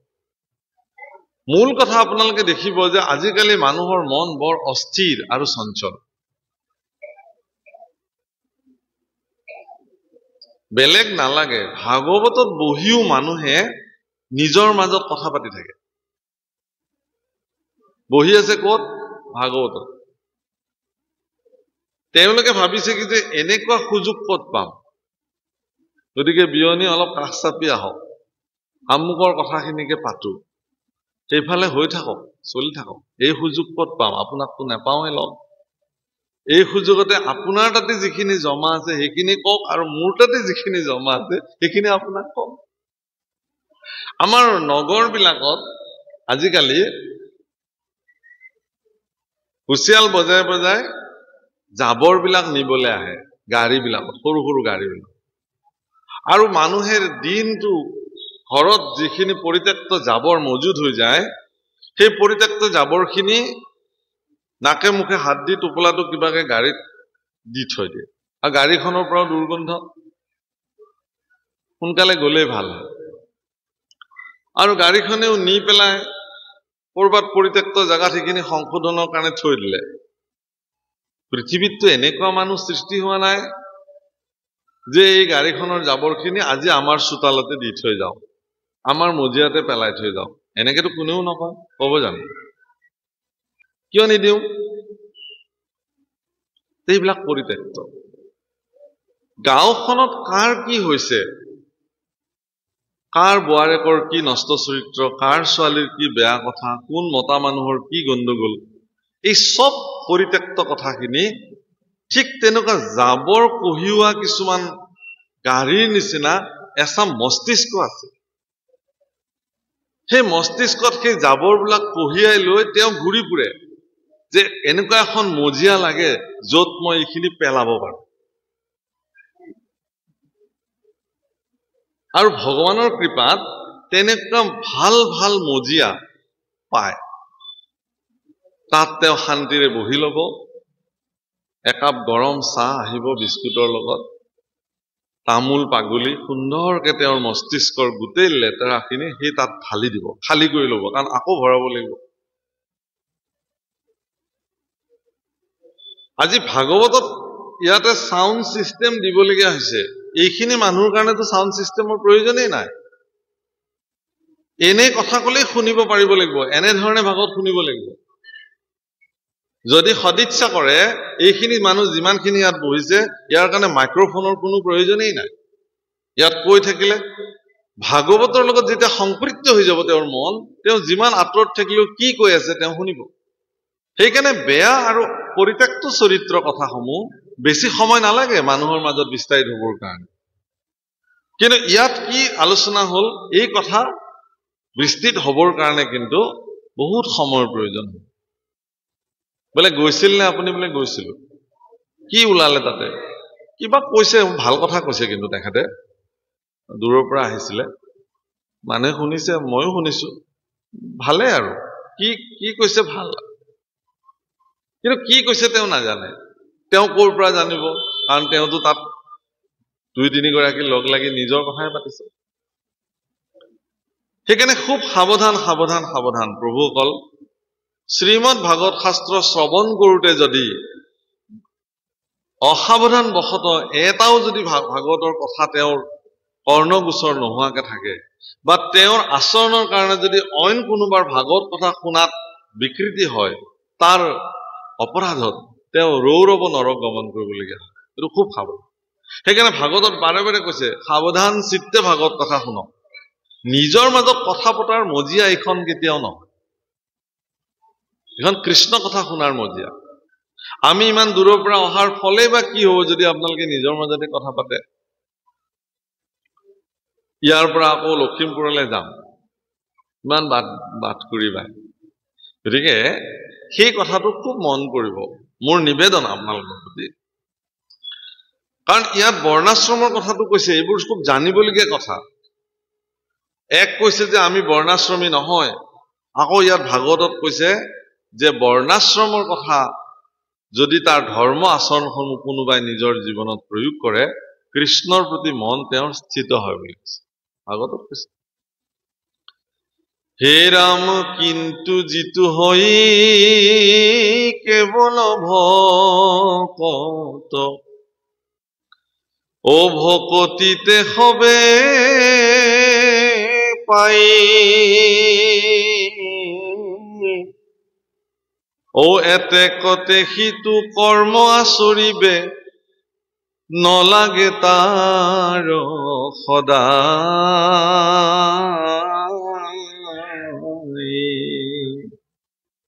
মূল কথা আপোনালোকে দেখিব যে আজিকালি মানুহৰ মন বৰ অস্থিৰ আৰু চঞ্চল। বেলেগ নালাগে, ভাগৱতত বহিও মানুহে নিজৰ মাজত কথা পাতি থাকে। বহি আছে ক'ত? ভাগৱতত। তেওঁলোকে ভাবিছে কি যে এনেকুৱা সুযোগ ক'ত পাম, গতিকে বিয়নী অলপ কাষ চাপি আহক, আমুকৰ কথাখিনিকে পাতো, সেইফালে হৈ থাকক, চলি থাকক। এই সুযোগ ক'ত পাম? আপোনাকতো নাপাওঁৱে লগ। এই সুযোগতে আপোনাৰ তাতে যিখিনি জমা আছে সেইখিনি কওক, আৰু মোৰ তাতে যিখিনি জমা আছে সেইখিনি আপোনাক কওক। আমাৰ নগৰবিলাকত আজিকালি হুঁচিয়াল বজাই বজাই জাবৰবিলাক নিবলৈ আহে, গাড়ীবিলাকত, সৰু সৰু গাড়ীবিলাক। আৰু মানুহে দিনটো ঘৰত যিখিনি পৰিত্যক্ত জাবৰ মজুদ হৈ যায়, সেই পৰিত্যক্ত জাবৰখিনি নাকে মুখে হাত দি টোপোলাটো কিবাকে গাড়ীত দি থৈ দিয়ে, আৰু গাড়ীখনৰ পৰাও দুৰ্গন্ধ। সোনকালে গ'লেই ভাল হয়। আৰু গাড়ীখনেও নি পেলাই ক'ৰবাত পৰিত্যক্ত জেগাত সেইখিনি সংশোধনৰ কাৰণে থৈ দিলে। পৃথিৱীততো এনেকুৱা মানুহ সৃষ্টি হোৱা নাই যে এই গাড়ীখনৰ জাবৰখিনি আজি আমাৰ চোতালতে দি থৈ যাওঁ, আমাৰ মজিয়াতে পেলাই থৈ যাওঁ। এনেকেতো কোনেও নকয়, ক'ব জানো? কিয় নিদিওঁ? এইবিলাক পৰিত্যক্ত। গাঁওখনত কাৰ কি হৈছে, কাৰ বোৱাৰেকৰ কি নষ্ট চৰিত্ৰ, কাৰ ছোৱালীৰ কি বেয়া কথা, কোন মতা মানুহৰ কি গণ্ডগোল, এই চব পৰিত্যক্ত কথাখিনি ঠিক তেনেকুৱা জাবৰ কঢ়িওৱা কিছুমান গাড়ীৰ নিচিনা এচাম মস্তিষ্ক আছে। সেই মস্তিষ্কত সেই জাবৰবিলাক কঢ়িয়াই লৈ তেওঁ ঘূৰি ফুৰে যে এনেকুৱা এখন মজিয়া লাগে য'ত মই এইখিনি পেলাব পাৰো। আৰু ভগৱানৰ কৃপাত তেনেকুৱা ভাল ভাল মজিয়া পায়। তাত তেওঁ শান্তিৰে বহি ল'ব, একাপ গৰম চাহ আহিব বিস্কুটৰ লগত, তামোল পাগলি সুন্দৰকে তেওঁৰ মস্তিষ্কৰ গোটেই লেতেৰাখিনি সেই তাত ঢালি দিব, খালী কৰি ল'ব, কাৰণ আকৌ ভৰাব লাগিব। আজি ভাগৱতত ইয়াতে সাউণ্ড চিষ্টেম দিবলগীয়া হৈছে। এইখিনি মানুহৰ কাৰণেতো সাউণ্ড চিষ্টেমৰ প্ৰয়োজনেই নাই। এনে কথা ক'লেই শুনিব পাৰিব লাগিব, এনেধৰণে ভাগৱত শুনিব লাগিব। যদি সদিচ্ছা কৰে, এইখিনি মানুহ যিমানখিনি ইয়াত বহিছে ইয়াৰ কাৰণে মাইক্ৰফোনৰ কোনো প্ৰয়োজনেই নাই। ইয়াত কৈ থাকিলে ভাগৱতৰ লগত যেতিয়া সংপৃক্ত হৈ যাব তেওঁৰ মন, তেওঁ যিমান আঁতৰত থাকিলেও কি কৈ আছে তেওঁ শুনিব। সেইকাৰণে বেয়া আৰু পৰিত্যক্ত চৰিত্ৰৰ কথাসমূহ বেছি সময় নালাগে মানুহৰ মাজত বিস্তাৰিত হ'বৰ কাৰণে। কিন্তু ইয়াত কি আলোচনা হ'ল, এই কথা বিস্তৃত হ'বৰ কাৰণে কিন্তু বহুত সময়ৰ প্ৰয়োজন হয়। বোলে গৈছিল নে আপুনি? বোলে গৈছিলো। কি ওলালে তাতে? কিবা কৈছে, ভাল কথা কৈছে, কিন্তু তেখেতে দূৰৰ পৰা আহিছিলে, মানুহে শুনিছে, ময়ো শুনিছো, ভালে আৰু কি কি কৈছে ভাল। কিন্তু কি কৈছে তেওঁ নাজানে। তেওঁ ক'ৰ পৰা জানিব? কাৰণ তেওঁতো তাত 2-3 গৰাকী লগ লাগি নিজৰ কথাই পাতিছে। সেইকাৰণে খুব সাৱধান সাৱধান সাৱধান প্ৰভুসকল। শ্ৰীমদ ভাগৱত শাস্ত্ৰ শ্ৰৱণ কৰোঁতে যদি অসাৱধান বশতঃ এটাও যদি ভাগৱতৰ কথা তেওঁৰ কৰ্ণগোচৰ নোহোৱাকে থাকে, বা তেওঁৰ আচৰণৰ কাৰণে যদি অইন কোনোবাৰ ভাগৱত কথা শুনাত বিকৃতি হয়, তাৰ অপৰাধত তেওঁ ৰৌৰৱ নৰক গমন কৰিবলগীয়া হয়। এইটো খুব সাৱধান। সেইকাৰণে ভাগৱতত বাৰে বাৰে কৈছে, সাৱধান চিত্তে ভাগৱত কথা শুনক। নিজৰ মাজত কথা পতাৰ মজিয়া এইখন কেতিয়াও নহয়। এখন কৃষ্ণ কথা শুনাৰ মজিয়া। আমি ইমান দূৰৰ পৰা অহাৰ ফলে বা কি হ'ব যদি আপোনালোকে নিজৰ মাজতে কথা পাতে? ইয়াৰ পৰা আকৌ লখিমপুৰলৈ যাম, ইমান বাট কৰিবা। গতিকে সেই কথাটো খুব মন কৰিব, মোৰ নিবেদন আপোনালোকৰ প্ৰতি। কাৰণ ইয়াত বৰ্ণাশ্ৰমৰ কথাটো কৈছে, এইবোৰ খুব জানিবলগীয়া কথা। এক কৈছে যে আমি বৰ্ণাশ্ৰমী নহয়, আকৌ ইয়াত ভাগৱতত কৈছে যে বৰ্ণাশ্ৰমৰ কথা যদি তাৰ ধৰ্ম আচৰণসমূহ কোনোবাই নিজৰ জীৱনত প্ৰয়োগ কৰে, কৃষ্ণৰ প্ৰতি মন তেওঁৰ স্থিত হয় বুলি কৈছে ভাগৱতত কৈছে। হে ৰাম কিন্তু যিটো হৈ কেৱল ভকত, ও ভকতিতে হবে পাই, ও এতে কতে সিটো কৰ্ম আচৰিবে, নলাগে তাৰ সদায়।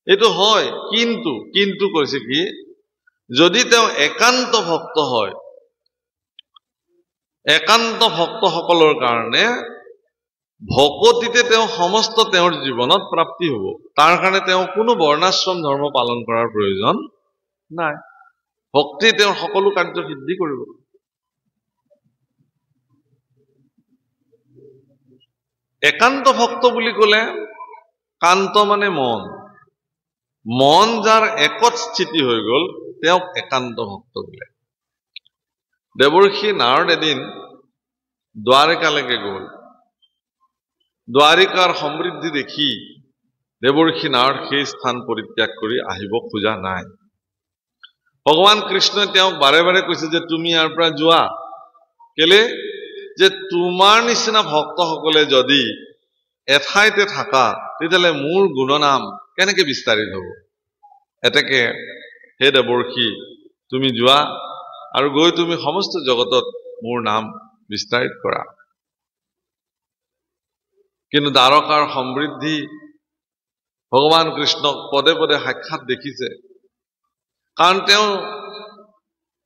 এইটো হয়, কিন্তু কৈছে কি, যদি তেওঁ একান্ত ভক্ত হয়, একান্ত ভক্তসকলৰ কাৰণে ভকতিতে তেওঁ সমস্ত তেওঁৰ জীৱনত প্ৰাপ্তি হ'ব। তাৰ কাৰণে তেওঁ কোনো বৰ্ণাশ্ৰম ধৰ্ম পালন কৰাৰ প্ৰয়োজন নাই। ভক্তি তেওঁৰ সকলো কাৰ্য সিদ্ধি কৰিব। একান্ত ভক্ত বুলি ক'লে, কান্ত মানে মন, মন যাৰ একত স্থিতি হৈ গ'ল, তেওঁক একান্ত ভক্ত বোলে। দেৱৰ্ষি নাৰদ এদিন দ্বাৰকালৈকে গ'ল। দ্বাৰিকাৰ সমৃদ্ধি দেখি দেৱৰ্ষি নাৰদ সেই স্থান পৰিত্যাগ কৰি আহিব খোজা নাই। ভগৱান কৃষ্ণই তেওঁক বাৰে বাৰে কৈছে যে তুমি ইয়াৰ পৰা যোৱা। কেলে? যে তোমাৰ নিচিনা ভক্তসকলে যদি এঠাইতে থাকা, তেতিয়াহ'লে মোৰ গুণনাম কেনেকে বিস্তাৰিত হ'ব? এতেকে হে দেৱৰ্ষি, তুমি যোৱা আৰু গৈ তুমি সমস্ত জগতত মোৰ নাম বিস্তাৰিত কৰা। কিন্তু দ্বাৰকাৰ সমৃদ্ধি ভগৱান কৃষ্ণক পদে পদে সাক্ষাৎ দেখিছে। কাৰণ তেওঁ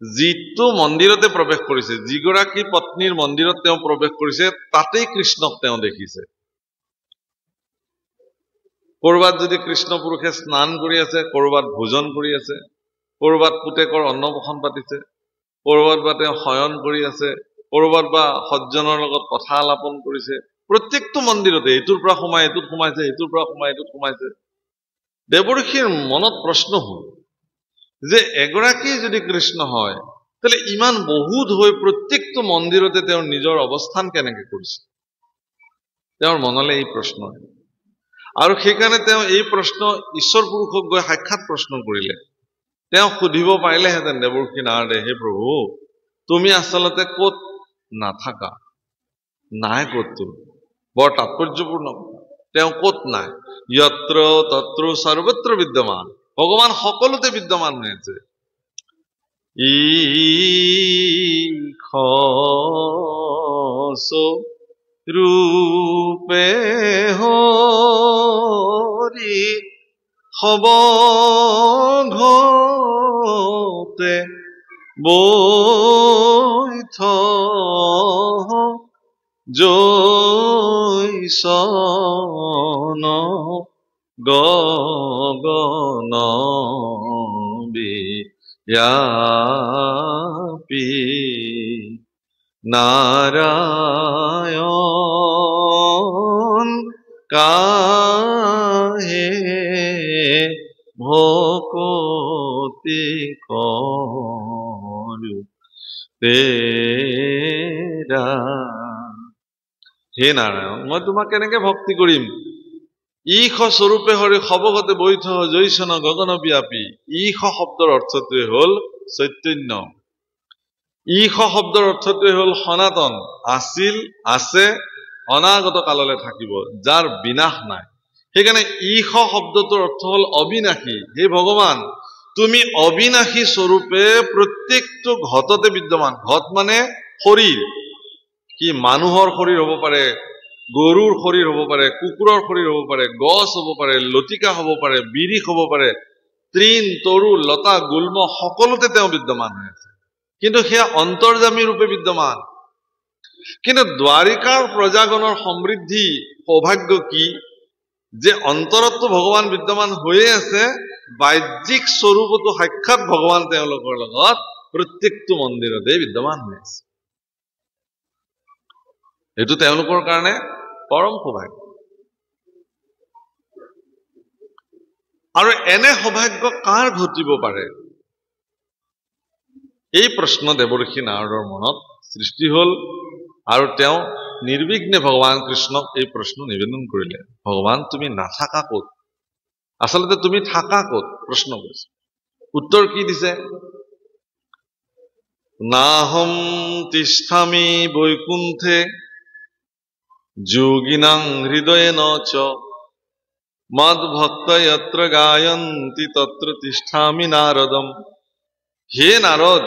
যিটো মন্দিৰতে প্ৰৱেশ কৰিছে, যিগৰাকী পত্নীৰ মন্দিৰত তেওঁ প্ৰৱেশ কৰিছে, তাতেই কৃষ্ণক তেওঁ দেখিছে। কৰবাত যদি কৃষ্ণ পুৰুষে স্নান কৰি আছে, কৰবাত ভোজন কৰি আছে, কৰবাত পুতেকৰ অন্নপ্ৰসন পাতিছে, কৰবাত বা তেওঁ শয়ন কৰি আছে, কৰবাত বা সজ্জনৰ লগত কথা আলাপন কৰিছে। প্ৰত্যেকটো মন্দিৰতে এইটোৰ পৰা সোমাই এইটোত সোমাইছে, এইটোৰ পৰা সোমাই এইটোত সোমাইছে। দেৱৰ্ষিৰ মনত প্ৰশ্ন হ'ল যে এগৰাকী যদি কৃষ্ণ হয়, তাহলে ইমান বহুত হৈ প্ৰত্যেকটো মন্দিৰতে তেওঁৰ নিজৰ অৱস্থান কেনেকে কৰিছে? তেওঁৰ মনলৈ এই প্ৰশ্ন, আৰু সেইকাৰণে তেওঁ এই প্ৰশ্ন ঈশ্বৰ পুৰুষক গৈ সাক্ষাৎ প্ৰশ্ন কৰিলে। তেওঁ সুধিব পাৰিলেহেঁতেন দেৱৰ্ষি নাৰদে, হে প্ৰভু, তুমি আচলতে ক'ত নাথাকা? নাই ক'ত? তুমি বৰ তাৎপৰ্যপূৰ্ণ। তেওঁ ক'ত নাই? যত্ৰ তত্ৰ সৰ্বত্ৰ বিদ্যমান। ভগৱান সকলোতে বিদ্যমান হৈ আছে। ৰূপে হৰি সবঘতে বৈঠ জৈসন গগন ব্যাপী নাৰায়ণ কাহে ভকতি কৰু তেৰা। হে নাৰায়ণ, মই তোমাক কেনেকে ভক্তি কৰিম? ঈশ স্বৰূপে হৰি সবগতে বৈঠ জৈসন গগন ব্যাপী। ঈশ শব্দৰ অৰ্থটোৱে হল চৈতন্য। ঈশ শব্দৰ অৰ্থটোৱে হল সনাতন, আছিল, আছে, অনাগত কাললৈ থাকিব, যাৰ বিনাশ নাই। সেইকাৰণে ঈশ শব্দটোৰ অৰ্থ হল অবিনাশী। হে ভগৱান, তুমি অবিনাশী স্বৰূপে প্ৰত্যেকটো ঘটতে বিদ্যমান। ঘট মানে শৰীৰ। কি মানুহৰ শৰীৰ হ'ব পাৰে, গৰুৰ শৰীৰ হ'ব পাৰে, কুকুৰৰ শৰীৰ হ'ব পাৰে, গছ হ'ব পাৰে, লতিকা হ'ব পাৰে, বিৰিখ হ'ব পাৰে, তৃণ, তৰু, লতা, গুল্ম সকলোতে তেওঁ বিদ্যমান হৈ আছে। কিন্তু সেয়া অন্তৰ্যামী ৰূপে বিদ্যমান। কিন্তু দ্বাৰিকাৰ প্ৰজাগণৰ সমৃদ্ধি সৌভাগ্য কি যে অন্তৰতো ভগৱান বিদ্যমান হৈয়ে আছে, বাহ্যিক স্বৰূপতো সাক্ষাৎ ভগৱান তেওঁলোকৰ লগত প্ৰত্যেকটো মন্দিৰতে বিদ্যমান হৈ আছে। এইটো তেওঁলোকৰ কাৰণে পৰম সৌভাগ্য। আৰু এনে সৌভাগ্য কাৰ ঘটিব পাৰে? এই প্ৰশ্ন দেৱৰ্ষি নাৰদৰ মনত সৃষ্টি হল আৰু তেওঁ নিৰ্বিঘ্নে ভগৱান কৃষ্ণক এই প্ৰশ্ন নিবেদন কৰিলে। ভগৱান, তুমি নাথাকা ক'ত? আচলতে তুমি থাকা ক'ত প্ৰশ্ন কৰিছে। উত্তৰ কি দিছে? নাহম তিষ্ঠামি বৈকুণ্ঠে যোগিনাং হৃদয়েন চ মদ ভক্ত যত্র গায়ন্তি তত্র তিষ্ঠামি নাৰদম। হে নাৰদ,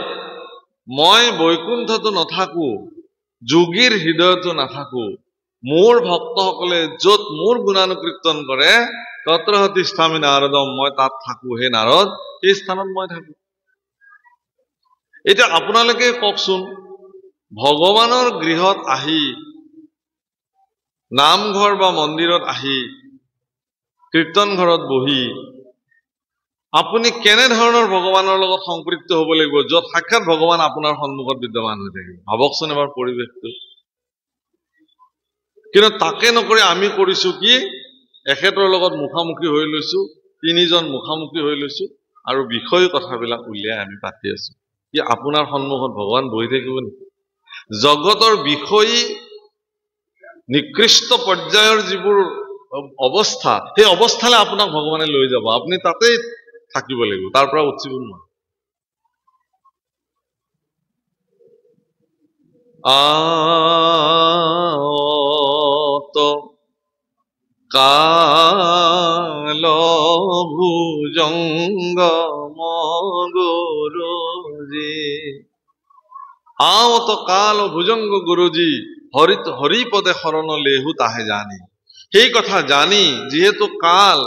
মই বৈকুণ্ঠতো নাথাকো, যোগীৰ হৃদয়তো নাথাকো। মোৰ ভক্তসকলে য'ত মোৰ গুণানুকীৰ্তন কৰে তত্ৰ তিষ্ঠামি নাৰদম, মই তাত থাকো। হে নাৰদ, সেই স্থানত মই থাকো। এতিয়া আপোনালোকে কওকচোন, ভগৱানৰ গৃহত আহি, নামঘৰ বা মন্দিৰত আহি, কীৰ্তন ঘৰত বহি আপুনি কেনেধৰণৰ ভগৱানৰ লগত সম্পৃক্ত হ'ব লাগিব য'ত সাক্ষাৎ ভগৱান আপোনাৰ সন্মুখত বিদ্যমান হৈ থাকিব? ভাবকচোন এবাৰ পৰিৱেশটো। কিন্তু তাকে নকৰি আমি কৰিছো কি, এখেতৰ লগত মুখামুখি হৈ লৈছো, তিনিজন মুখামুখি হৈ লৈছো আৰু বিষয় কথাবিলাক উলিয়াই আমি পাতি আছো। কি আপোনাৰ সন্মুখত ভগৱান বহি থাকিব নেকি? জগতৰ বিষয়ী নিকৃষ্ট পৰ্যায়ৰ যিবোৰ অৱস্থা, সেই অৱস্থালৈ আপোনাক ভগৱানে লৈ যাব। আপুনি তাতেই থাকিব লাগিব, তাৰ পৰা উঠিব নোৱাৰে। কাল ভুজঙ্গ গুৰুজি, আওত কাল ভুজঙ্গ গুৰুজি, হৰিপদে শৰণ লেহু তাহে জানি। সেই কথা জানি, যিহেতু কাল,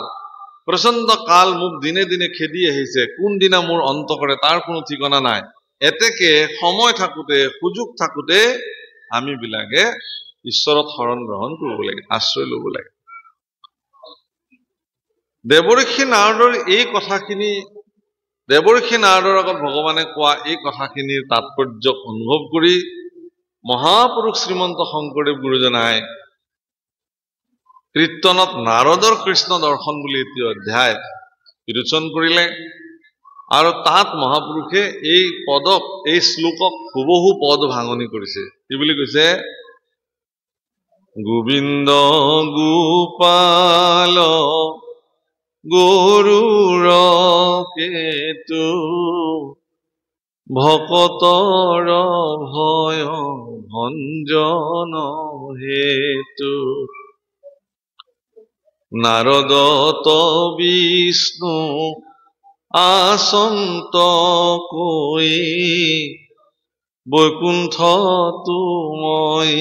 প্ৰচণ্ড কাল মোক দিনে দিনে খেদি আহিছে, কোনদিনা মোৰ অন্ত কৰে তাৰ কোনো ঠিকনা নাই। এতেকে সময় থাকোতে, সুযোগ থাকোতে আমি বিলাকে ঈশ্বৰত শৰণ গ্ৰহণ কৰিব লাগে, আশ্ৰয় ল'ব লাগে। দেৱৰ্ষি নাৰদৰ এই কথাখিনি, দেৱৰ্ষি নাৰদৰ আগত ভগৱানে কোৱা এই কথাখিনিৰ তাৎপৰ্য অনুভৱ কৰি মহাপুৰুষ শ্ৰীমন্ত শংকৰদেৱ গুৰুজনাই কীৰ্তনত নাৰদৰ কৃষ্ণ দৰ্শন বুলি এটি অধ্যায় বিৰোচন কৰিলে। আৰু তাত মহাপুৰুষে এই পদক, এই শ্লোকক হুবহু পদ ভাঙনি কৰিছে। কি বুলি কৈছে? গোবিন্দ গোপাল গৰুৰ কেতু ভকতৰ ভয় ভঞ্জন হেতু নাৰদত বিষ্ণু আসন্ত কৈ বৈকুণ্ঠতো মই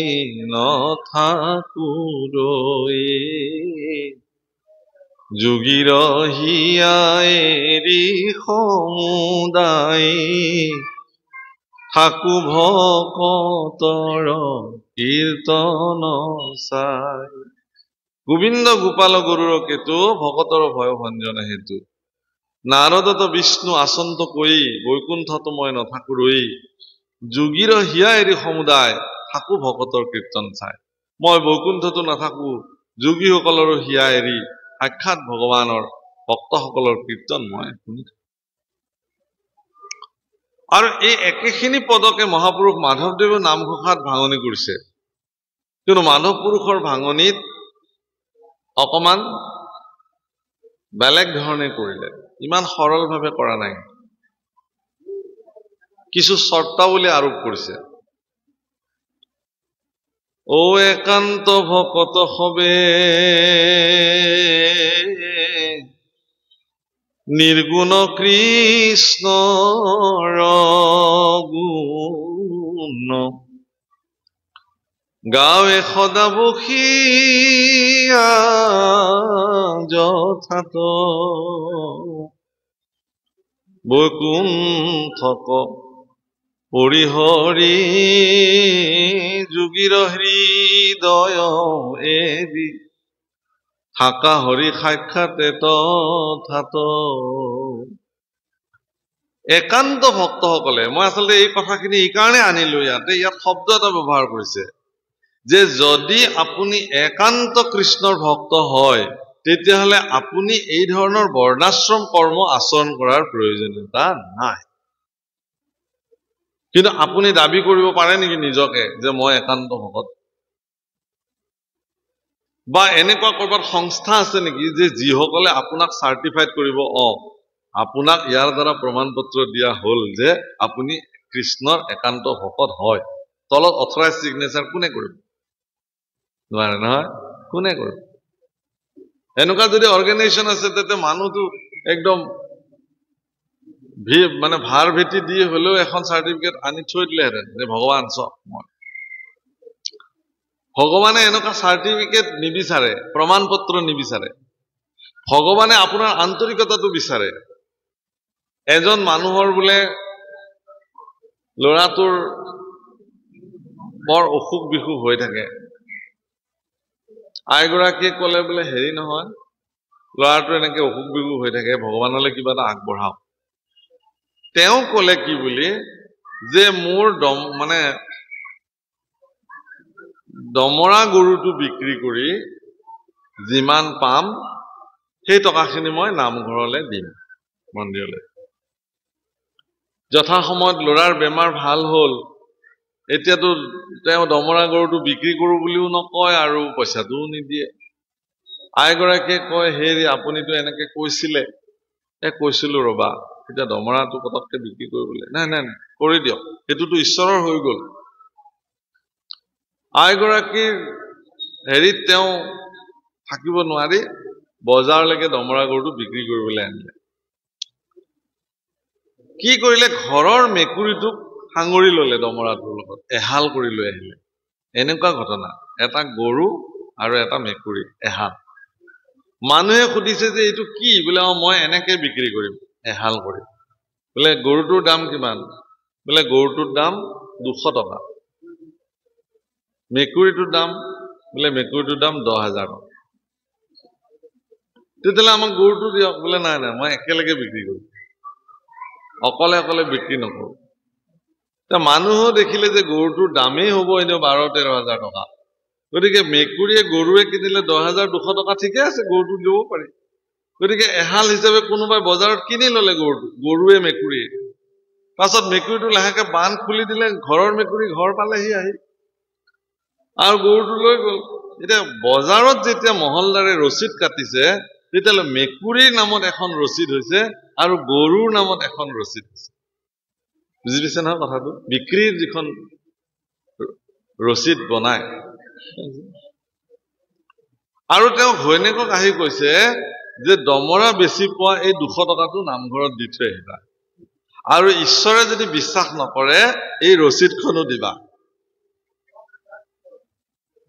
নাথাকো ৰৈ। যোগীৰ হিয়া এৰি সমুদায় থাকো ভকতৰ কীৰ্তন চাই। গোবিন্দ গোপাল গুৰুৰ কেতু ভকতৰ ভয় ভঞ্জনে হেতু। নাৰদত বিষ্ণু আসন্ত কৈ বৈকুণ্ঠত মই নাথাকো ৰৈ। যোগীৰ হিয়া এৰি সমুদায় থাকো ভকতৰ কীৰ্তন চাই। মই বৈকুণ্ঠতো নাথাকো, যোগীসকলৰ হিয়া এৰি সাক্ষাৎ ভগৱানৰ ভক্তসকলৰ কীৰ্তন মই শুনি থাকো। আৰু এই একেখিনি পদকে মহাপুৰুষ মাধৱদেৱে নামঘোষাত ভাঙনি কৰিছে। কিন্তু মাধৱ পুৰুষৰ ভাঙনিত অকমান বেলেগ ধৰণে কৰিলে, ইমান সৰলভাৱে কৰা নাই, কিছু চৰ্তাৱলী আৰোপ কৰিছে। ও একান্ত ভকত হবে নিৰ্গুণ কৃষ্ণৰ গুণ, গাৱে সদা বসিয়া যথাত বৈকুণ্ঠক পৰিহৰি যোগীৰ হৃদয় এৰি থাকা হৰি সাক্ষাতে তথাত। একান্ত ভক্তসকলে, মই আচলতে এই কথাখিনি এই কাৰণে আনিলো, ইয়াত শব্দ এটা ব্যৱহাৰ কৰিছে যে যদি আপুনি একান্ত কৃষ্ণৰ ভক্ত হয় তেতিয়াহ'লে আপুনি এই ধৰণৰ বৰ্ণাশ্ৰম কৰ্ম আচৰণ কৰাৰ প্ৰয়োজনীয়তা নাই। কিন্তু আপুনি দাবী কৰিব পাৰে নেকি নিজকে যে মই একান্ত ভকত? বা এনেকুৱা কৰবাত সংস্থা আছে নেকি যে যিসকলে আপোনাক চাৰ্টিফাইড কৰিব, আপোনাক ইয়াৰ দ্বাৰা প্ৰমাণ পত্ৰ দিয়া হ'ল যে আপুনি কৃষ্ণৰ একান্ত ভকত হয়? তলত অথৰাইজ চিগনেচাৰ কোনে কৰিব? নোৱাৰে নহয়, কোনে কৰিব? এনেকুৱা যদি অৰ্গেনাইজেশ্যন আছে তেতিয়া মানুহটো একদম মানে ভাৰ ভেটি দি হলেও এখন চাৰ্টিফিকেট আনি থৈ দিলেহেঁতেন যে ভগৱান চক মই। ভগৱানে এনেকুৱা চাৰ্টিফিকেট নিবিচাৰে, প্ৰমাণ পত্ৰ নিবিচাৰে। ভগৱানে আপোনাৰ আন্তৰিকতাটো বিচাৰে। এজন মানুহৰ বোলে ল'ৰাটোৰ বৰ অসুখ বিসুখ হৈ থাকে, আইগৰাকীয়ে ক'লে বোলে হেৰি নহয়, ল'ৰাটোৰ এনেকে অসুখ বিসুখ হৈ থাকে, ভগৱানলৈ কিবা এটা আগবঢ়াওক। তেওঁ ক'লে কি বুলি যে মোৰ মানে দমৰা গৰুটো বিক্ৰী কৰি যিমান পাম সেই টকাখিনি মই নামঘৰলৈ দিম, মন্দিৰলৈ। যথা সময়ত ল'ৰাৰ বেমাৰ ভাল হ'ল, এতিয়াতো তেওঁ দমৰা গৰুটো বিক্ৰী কৰো বুলিও নকয় আৰু পইচাটোও নিদিয়ে। আইগৰাকীয়ে কয় হেৰি আপুনিতো এনেকে কৈছিলে। কৈছিলো ৰবা, এতিয়া দমৰাটো পতককে বিক্ৰী কৰিবলৈ নাই নাই নাই কৰি দিয়ক, সেইটোতো ঈশ্বৰৰ হৈ গ'ল। আইগৰাকীৰ হেৰিত তেওঁ থাকিব নোৱাৰি বজাৰলৈকে দমৰা গৰুটো বিক্ৰী কৰিবলৈ আনিলে। কি কৰিলে, ঘৰৰ মেকুৰীটোক সাঙুৰি ললে দমৰাটোৰ লগত, এহাল কৰি লৈ আহিলে। এনেকুৱা ঘটনা, এটা গৰু আৰু এটা মেকুৰী এহাল। মানুহে সুধিছে যে এইটো কি? বোলে মই এনেকে বিক্ৰী কৰিম এহাল কৰি। বোলে গৰুটোৰ দাম কিমান? বোলে গৰুটোৰ দাম 200 টকা। মেকুৰীটোৰ দাম বোলে মেকুৰীটোৰ দাম 10,000 টকা। তেতিয়াহ'লে আমাক গৰুটো দিয়ক। বোলে নাই নাই মই একেলগে বিক্ৰী কৰিম, অকলে অকলে বিক্ৰী নকৰো। মানুহো দেখিলে যে গৰুটোৰ দামেই হ'ব এনেও 12-13,000 টকা, গতিকে মেকুৰীয়ে গৰুৱে কিনিলে 10,200 টকা, ঠিকে আছে, গৰুটো দিব পাৰি। গতিকে এহাল হিচাপে কোনোবাই বজাৰত কিনি ললে গৰুটো, গৰুৱে মেকুৰীয়ে। পাছত মেকুৰীটো লাহেকে বান্ধ খুলি দিলে, ঘৰৰ মেকুৰী ঘৰ পালেহি আহি, আৰু গৰুটো লৈ গ'ল। এতিয়া বজাৰত যেতিয়া মহলদাৰে ৰচিদ কাটিছে তেতিয়াহ'লে মেকুৰীৰ নামত এখন ৰচিদ হৈছে আৰু গৰুৰ নামত এখন ৰচিদ হৈছে। বুজি পাইছে নহয় কথাটো? বিক্ৰীৰ যিখন ৰচিদ বনায়। আৰু তেওঁ ঘৈণীয়েকক আহি কৈছে যে দমৰা বেছি পোৱা এই 200 টকাটো নামঘৰত দি থৈ আহিবা, আৰু ঈশ্বৰে যদি বিশ্বাস নকৰে এই ৰচিদখনো দিবা।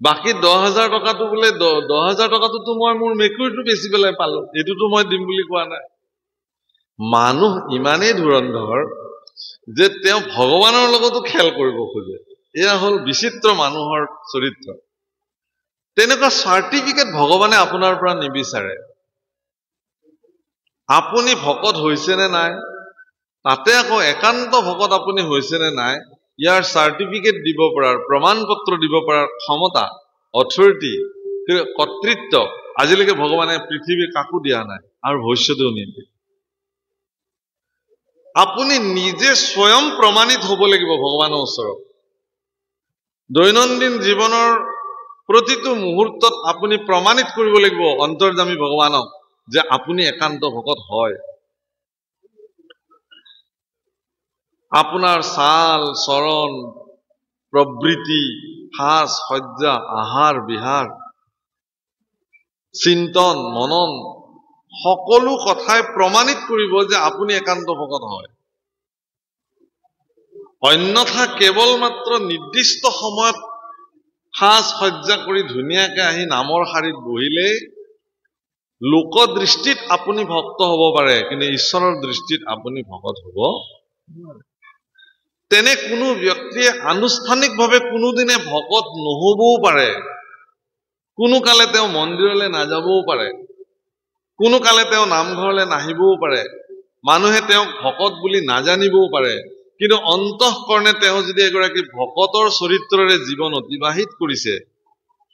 বাকি 10,000 টকাটো বোলে 10,000 টকাটোতো মই মোৰ মেকুৰীটো বেচি পেলাই পালো, এইটোতো মই দিম বুলি কোৱা নাই। মানুহ ইমানেই ধুৰন্ধৰ যে তেওঁ ভগৱানৰ লগতো খেল কৰিব খোজে। এয়া হ'ল বিচিত্ৰ মানুহৰ চৰিত্ৰ। তেনেকুৱা চাৰ্টিফিকেট ভগৱানে আপোনাৰ পৰা নিবিচাৰে। আপুনি ভকত হৈছে নে নাই, তাতে আকৌ একান্ত ভকত আপুনি হৈছে নে নাই, ইয়াৰ চাৰ্টিফিকেট দিব পৰাৰ, প্ৰমাণ পত্ৰ দিব পৰাৰ ক্ষমতা, অথৰিটি, কৰ্তৃত্ব আজিলৈকে ভগৱানে পৃথিৱীৰ কাকো দিয়া নাই আৰু ভৱিষ্যতেও নিদিয়ে। আপুনি নিজে স্বয়ং প্ৰমাণিত হ'ব লাগিব ভগৱানৰ ওচৰত। দৈনন্দিন জীৱনৰ প্ৰতিটো মুহূৰ্তত আপুনি প্ৰমাণিত কৰিব লাগিব অন্তৰ্যামী ভগৱানক যে আপুনি একান্ত ভকত হয়। আপোনাৰ চাল চৰণ, প্ৰবৃত্তি, সাজ সজ্জা, আহাৰ বিহাৰ, চিন্তন মনন সকলো কথাই প্ৰমাণিত কৰিব যে আপুনি একান্ত ভকত হয়। অন্যথা কেৱল মাত্ৰ নিৰ্দিষ্ট সময়ত সাজ সজ্জা কৰি ধুনীয়াকে আহি নামৰ শাৰীত বহিলেই লোকদৃষ্টিত আপুনি ভক্ত হ'ব পাৰে, কিন্তু ঈশ্বৰৰ দৃষ্টিত আপুনি ভকত হ'ব নোৱাৰে। তেনে কোনো ব্যক্তিয়ে আনুষ্ঠানিকভাৱে কোনোদিনে ভকত নহবও পাৰে। কোনো কালে তেওঁ মন্দিৰলৈ নাযাবও পাৰে, কোনো কালে তেওঁ নামঘৰলৈ নাহিবও পাৰে, মানুহে তেওঁক ভকত বুলি নাজানিবও পাৰে, কিন্তু অন্তঃকৰণে তেওঁ যদি এগৰাকী ভকতৰ চৰিত্ৰৰে জীৱন অতিবাহিত কৰিছে,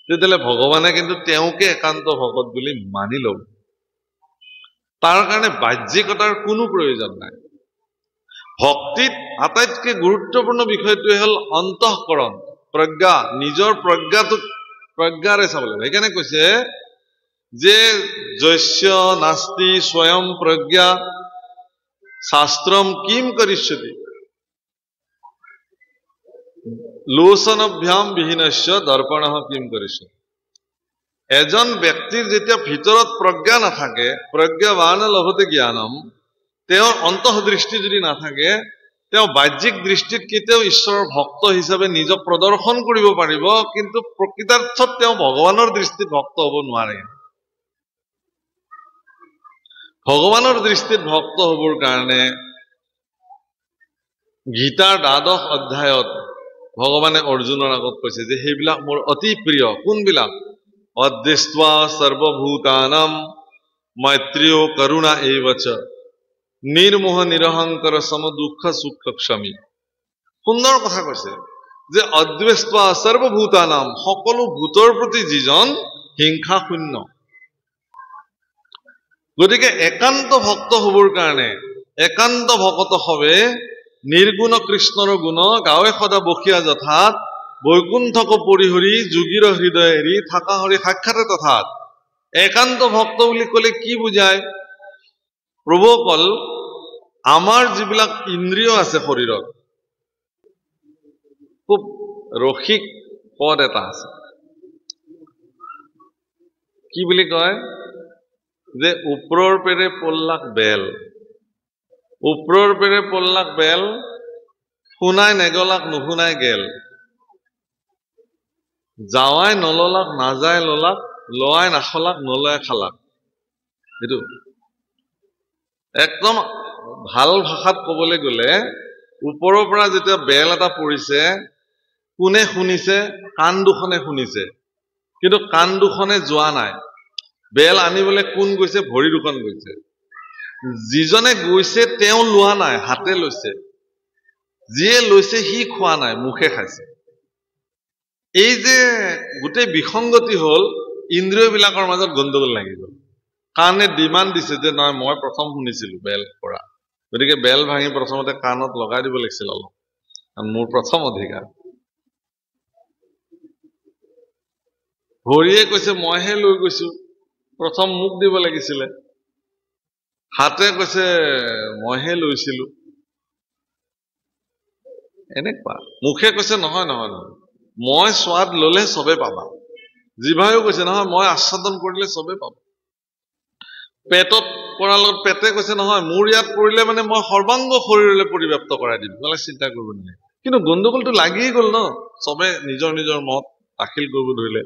তেতিয়াহ'লে ভগৱানে কিন্তু তেওঁকে একান্ত ভকত বুলি মানি ল'ব। তাৰ কাৰণে বাহ্যিকতাৰ কোনো প্ৰয়োজন নাই। ভক্তিত আটাইতকৈ গুৰুত্বপূৰ্ণ বিষয়টোৱে হ'ল অন্তঃকৰণ, প্ৰজ্ঞা, নিজৰ প্ৰজ্ঞাৰে চাব লাগিব। সেইকাৰণে কৈছে যে যস্য নাস্তি স্বয়ং প্ৰজ্ঞা শাস্ত্ৰম কিম কৰিষ্যতি লোচনভ্যাম বিহীনস্য দৰ্পণঃ কিম কৰিষ্যতি। এজন ব্যক্তিৰ যেতিয়া ভিতৰত প্ৰজ্ঞা নাথাকে, প্ৰজ্ঞাৱান লভতে জ্ঞানম, তেওঁৰ অন্তঃদৃষ্টি যদি নাথাকে, তেওঁ বাহ্যিক দৃষ্টিত কেতিয়াও ঈশ্বৰৰ ভক্ত হিচাপে নিজক প্ৰদৰ্শন কৰিব পাৰিব, কিন্তু প্ৰকৃতাৰ্থত তেওঁ ভগৱানৰ দৃষ্টিত ভক্ত হ'ব নোৱাৰে। ভগৱানৰ দৃষ্টিত ভক্ত হ'বৰ কাৰণে গীতাৰ ১২ অধ্যায়ত ভগৱানে অৰ্জুনৰ আগত কৈছে যে সেইবিলাক মোৰ অতি প্ৰিয়। কোনবিলাক? অদৃष्ट्वा সৰ্বভূতানাম মৈত্ৰেয় কৰুণা এৱচ নিৰ্মোহ নিৰহংকাৰ সম দুঃখ সুখ ক্ষমী। সুন্দৰ কথা কৈছে যে অদৃष्ट्वा সৰ্বভূতানাম, সকলো ভূতৰ প্ৰতি যিজন হিংসা শূন্য। গতিকে একান্ত ভক্ত হ'বৰ কাৰণে একান্ত ভকত হবে নিৰ্গুণ কৃষ্ণৰ গুণ গাঁৱে সদা বসিয়া যথাত বৈকুণ্ঠক পৰিহৰি যোগীৰ হৃদয় এৰি থাকা হৰি সাক্ষাতে তথাত। একান্ত ভক্ত বুলি ক'লে কি বুজায়? প্ৰভুসকল, আমাৰ যিবিলাক ইন্দ্ৰিয় আছে শৰীৰত, খুব ৰসিক পদ এটা আছে। কি বুলি কয়? যে ওপৰৰ পেৰে পল্লাক বেল, ওপৰৰ পেৰে পল্লাক বেল, শুনাই নেগলাক নুশুনাই গেল, যাৱাই নললাক নাযায় ললাক, লোৱাই নাখলাক নলয় খালাক। সেইটো একদম ভাল ভাষাত ক'বলৈ গ'লে, ওপৰৰ পৰা যেতিয়া বেল এটা পৰিছে, কোনে শুনিছে? কাণ দুখনে শুনিছে, কিন্তু কাণ দুখনে যোৱা নাই। বেল আনিবলৈ কোন গৈছে? ভৰি দুখন গৈছে। যিজনে গৈছে তেওঁ লোৱা নাই, হাতে লৈছে। যিয়ে লৈছে সি খোৱা নাই, মুখে খাইছে। এই যে গোটেই বিসংগতি হ'ল, ইন্দ্ৰিয়বিলাকৰ মাজত গণ্ডগোল লাগি গ'ল। কাণে ডিমাণ্ড দিছে যে নহয়, মই প্ৰথম শুনিছিলো বেল পৰা, গতিকে বেল ভাঙি প্ৰথমতে কাণত লগাই দিব লাগিছিল অলপ, কাৰণ মোৰ প্ৰথম অধিকাৰ। ভৰিয়ে কৈছে মইহে লৈ গৈছো, প্ৰথম মোক দিব লাগিছিলে। হাতে কৈছে মইহে লৈছিলো। এনেকুৱা। মুখে কৈছে নহয় নহয় নহয়, মই সোৱাদ ললে চবে পাবা। জিভাইও কৈছে নহয়, মই আস্বাদন কৰিলে চবে পাবা। পেটত পৰাৰ লগত পেটে কৈছে নহয়, মোৰ ইয়াত পৰিলে মানে মই সৰ্বাংগ শৰীৰলৈ পৰিব্যাপ্ত কৰাই দিম, নহলে চিন্তা কৰিব নালাগে। কিন্তু গণ্ডগোলটো লাগিয়ে গ'ল ন, চবে নিজৰ নিজৰ মত দাখিল কৰিব ধৰিলে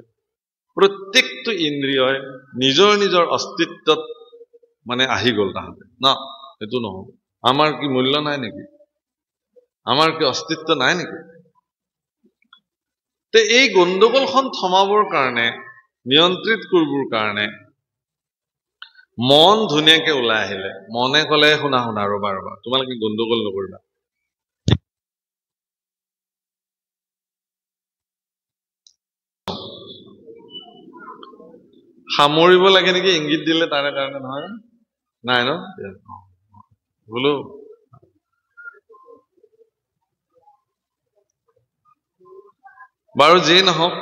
প্ৰত্যেকটো ইন্দ্ৰিয়ই নিজৰ নিজৰ অস্তিত্বত মানে আহি গ'ল তাহাঁতে না এইটো নহ'ব আমাৰ কি মূল্য নাই নেকি আমাৰ কি অস্তিত্ব নাই নেকি তে এই গণ্ডগোলখন থমাবৰ কাৰণে নিয়ন্ত্ৰিত কৰিবৰ কাৰণে মন ধুনীয়াকে ওলাই আহিলে মনে ক'লে শুনা শুনা ৰবা ৰবা তোমালোকে গণ্ডগোল নকৰিবা সামৰিব লাগে নেকি ইংগিত দিলে তাৰে কাৰণে নহয় নাই ন বোলো বাৰু যি নহওক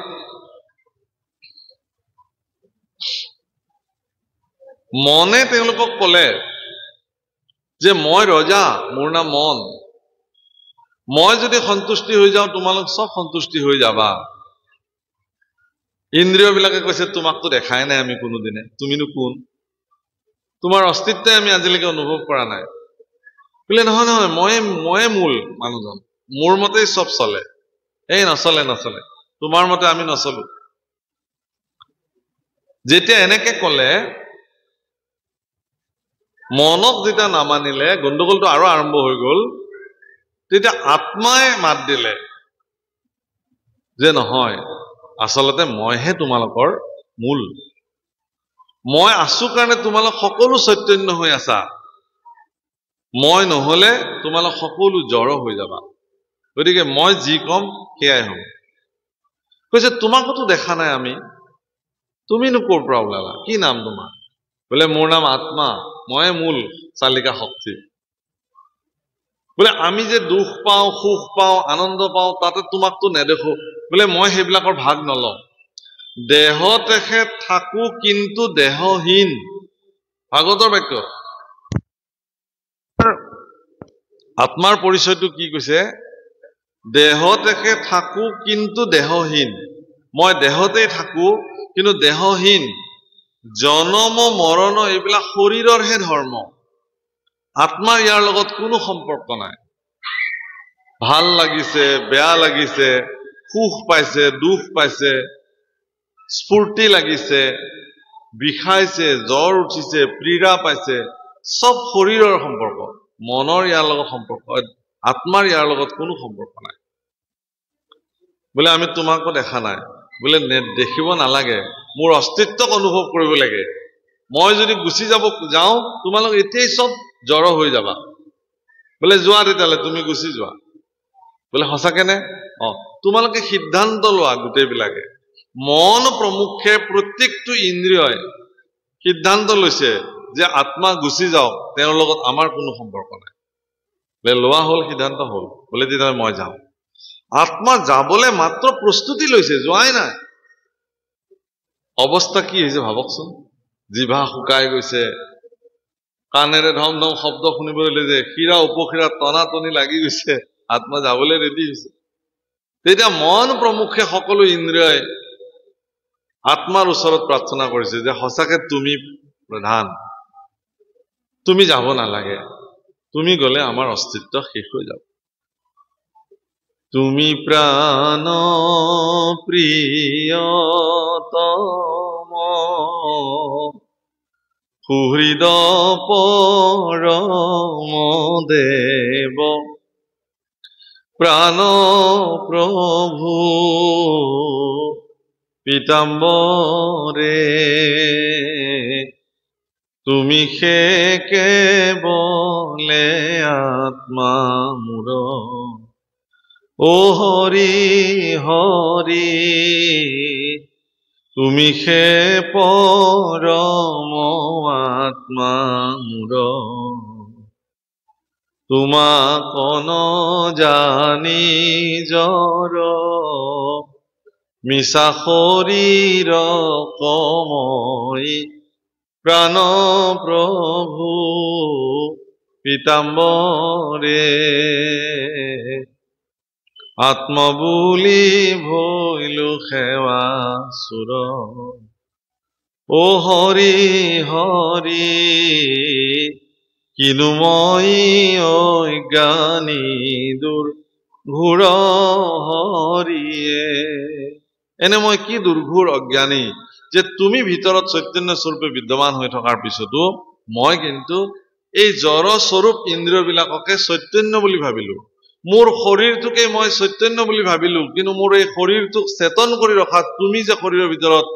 মনে তেওঁলোকক ক'লে যে মই ৰজা মোৰ নাম মন মই যদি সন্তুষ্টি হৈ যাওঁ তোমালোক সব সন্তুষ্টি হৈ যাবা ইন্দ্ৰিয়বিলাকে কৈছে তোমাকতো দেখাই নাই আমি কোনোদিনে তুমিনো কোন তোমাৰ অস্তিত্বই আমি আজিলৈকে অনুভৱ কৰা নাই বোলে নহয় নহয় মই মূল মানুহজন মোৰ মতেই সব চলে এই নচলে নচলে তোমাৰ মতে আমি নচলো যেতিয়া এনেকে ক'লে মনক যেতিয়া নামানিলে গণ্ডগোলটো আৰু আৰম্ভ হৈ গ'ল তেতিয়া আত্মাই মাত দিলে যে নহয় আচলতে মইহে তোমালোকৰ মূল মই আছো কাৰণে তোমালোক সকলো চৈতন্য হৈ আছা মই নহলে তোমালোক সকলো জড় হৈ যাবা গতিকে মই যি কম সেয়াই হ'ব কৈছে তোমাকতো দেখা নাই আমি তুমিনো ক'ৰ পৰা ওলালা কি নাম তোমাৰ বোলে মোৰ নাম আত্মা মই মূল চালিকা শক্তি বোলে আমি যে দুখ পাওঁ সুখ পাওঁ আনন্দ পাওঁ তাতে তোমাকতো নেদেখো বোলে মই সেইবিলাকৰ ভাগ নলওঁ দেহতেহে থাকো কিন্তু দেহহীন ভাগৱতৰ বাক্য আত্মাৰ পৰিচয়টো কি কৈছে দেহতেহে থাকো কিন্তু দেহহীন মই দেহতেই থাকো কিন্তু দেহহীন জনম মৰণ এইবিলাক শৰীৰৰহে ধৰ্ম আত্মাৰ ইয়াৰ লগত কোনো সম্পৰ্ক নাই ভাল লাগিছে বেয়া লাগিছে সুখ পাইছে দুখ পাইছে স্ফূৰ্তি লাগিছে বিষাইছে জ্বৰ উঠিছে পীড়া পাইছে সব শৰীৰৰ সম্পৰ্ক মনৰ ইয়াৰ লগত সম্পৰ্ক আত্মাৰ ইয়াৰ লগত কোনো সম্পৰ্ক নাই বোলে আমি তোমাকো দেখা নাই বোলে দেখিব নালাগে মোৰ অস্তিত্বক অনুভৱ কৰিব লাগে মই যদি গুচি যাব যাওঁ তোমালোক এতিয়াই সব জড় হৈ যাবা বোলে যোৱা তেতিয়ালে তুমি গুচি যোৱা বোলে সঁচাকে নে তোমালোকে সিদ্ধান্ত লোৱা গোটেইবিলাকে মন প্ৰমুখে প্ৰত্যেকটো ইন্দ্ৰিয়ই সিদ্ধান্ত লৈছে যে আত্মা গুচি যাওক তেওঁৰ লগত আমাৰ কোনো সম্পৰ্ক নাই বোলে লোৱা হ'ল সিদ্ধান্ত হ'ল বোলে তেতিয়াহ'লে মই যাওঁ আত্মা যাবলৈ মাত্ৰ প্ৰস্তুতি লৈছে যোৱাই নাই অৱস্থা কি হৈছে ভাবকচোন জিভা শুকাই গৈছে কাণেৰে ধম ধম শব্দ শুনিবলৈ যে শিৰা উপশিৰা টনাটনি লাগি গৈছে আত্মা যাবলৈ ৰেডি হৈছে তেতিয়া মন প্ৰমুখে সকলো ইন্দ্ৰিয়ই আত্মাৰ ওচৰত প্ৰাৰ্থনা কৰিছে যে সঁচাকে তুমি প্ৰধান তুমি যাব নালাগে তুমি গলে আমাৰ অস্তিত্ব শেষ হৈ যাব তুমি প্ৰাণ প্ৰিয়তম সুহৃদ পৰম দেৱ প্ৰাণ প্ৰভু পীতাম্বৰে তুমি সে কেৱলে আত্মা মূৰ ও হৰি হৰি তুমি সে পৰম আত্মা মূৰ তোমাক ন জানি জৰ মিছা শৰীৰ কমই প্ৰাণ প্ৰভু পীতাম্বৰে আত্ম বুলি ভৈলো সেৱা সুৰ ও হৰি হৰি কিনো মই অজ্ঞানী দূৰ ঘূৰ হৰিয়ে এনে মই কি দুৰ্ঘোৰ অজ্ঞানী যে তুমি ভিতৰত চৈতন্য স্বৰূপে বিদ্যমান হৈ থকাৰ পিছতো মই কিন্তু এই জড় স্বৰূপ ইন্দ্ৰিয়বিলাককে চৈতন্য বুলি ভাবিলো মোৰ শৰীৰটোকে মই চৈতন্য বুলি ভাবিলো কিন্তু মোৰ এই শৰীৰটোক চেতন কৰি ৰখা তুমি যে শৰীৰৰ ভিতৰত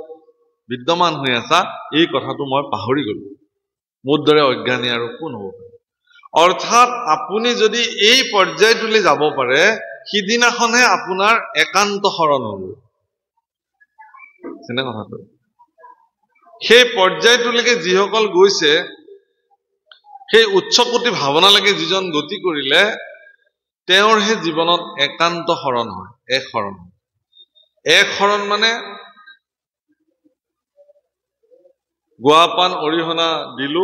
বিদ্যমান হৈ আছা এই কথাটো মই পাহৰি গলো মোৰ দৰে অজ্ঞানী আৰু কোন হ'ব অৰ্থাৎ আপুনি যদি এই পৰ্যায়টোলৈ যাব পাৰে সিদিনাখনহে আপোনাৰ একান্ত শৰণ হ'ব চিনা কথাটো সেই পৰ্যায়টোলৈকে যিসকল গৈছে সেই উচ্চকোটি ভাৱনালৈকে যিজন গতি কৰিলে তেওঁৰহে জীৱনত একান্ত শৰণ হয় এক শৰণ মানে গোৱাপান অৰিহণা দিলো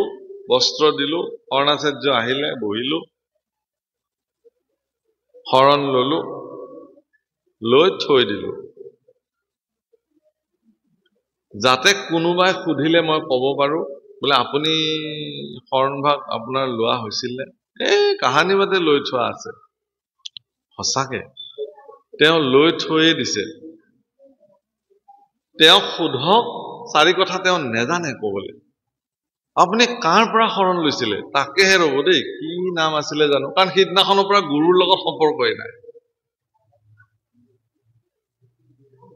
বস্ত্ৰ দিলো অৰ্ণাচাৰ্য আহিলে বহিলো শৰণ ললো লৈ থৈ দিলো যাতে কোনোবাই সুধিলে মই ক'ব পাৰো বোলে আপুনি শৰণভাগ আপোনাৰ লোৱা হৈছিল এই কাহানি বাদে লৈ থোৱা আছে সঁচাকে তেওঁ লৈ থৈয়ে দিছে তেওঁ সোধক চাৰি কথা তেওঁ নেজানে ক'বলৈ আপুনি কাৰ পৰা শৰণ লৈছিলে তাকেহে ৰ'ব দেই কি নাম আছিলে জানো কাৰণ সিদিনাখনৰ পৰা গুৰুৰ লগত সম্পৰ্কই নাই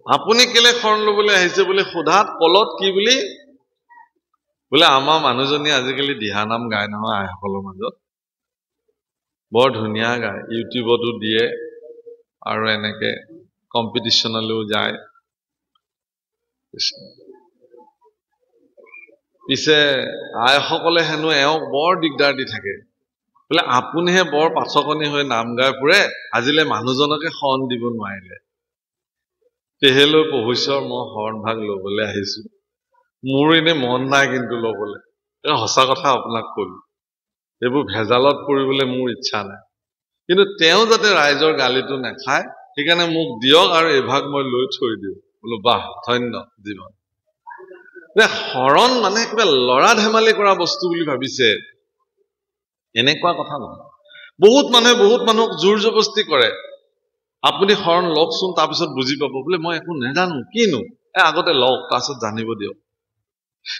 আপুনি কেলে শৰণ ল'বলৈ আহিছে বুলি সোধাত কলত কি বুলি বোলে আমাৰ মানুহজনী আজিকালি দিহানাম গায় নহয় আইসকলৰ মাজত বৰ ধুনীয়া গায় ইউটিউবতো দিয়ে আৰু এনেকে কম্পিটিশ্যনলৈও যায় পিছে আইসকলে হেনো এওঁক বৰ দিগদাৰ দি থাকে বোলে আপুনিহে বৰ পাচকনি হৈ নাম গাই ফুৰে আজিলে মানুহজনকে শৰণ দিব নোৱাৰিলে তেহেলৈ পঢ়িছৰ মই শৰণভাগ ল'বলৈ আহিছো মোৰ এনে মন নাই কিন্তু ল'বলৈ সঁচা কথা আপোনাক কলো এইবোৰ ভেজালত পৰিবলৈ মোৰ ইচ্ছা নাই কিন্তু তেওঁ যাতে ৰাইজৰ গালিটো নাখায় সেইকাৰণে মোক দিয়ক আৰু এভাগ মই লৈ থৈ দিওঁ বোলো বাহ ধন্য জীৱন শৰণ মানে কিবা লৰা ধেমালি কৰা বস্তু বুলি ভাবিছে এনেকুৱা কথা নহয় বহুত মানুহক জোৰ জবস্তি কৰে আপুনি শৰণ লওকচোন তাৰপিছত বুজি পাব বোলে মই একো নেজানো কিনো আগতে লওক তাৰপিছত জানিব দিয়ক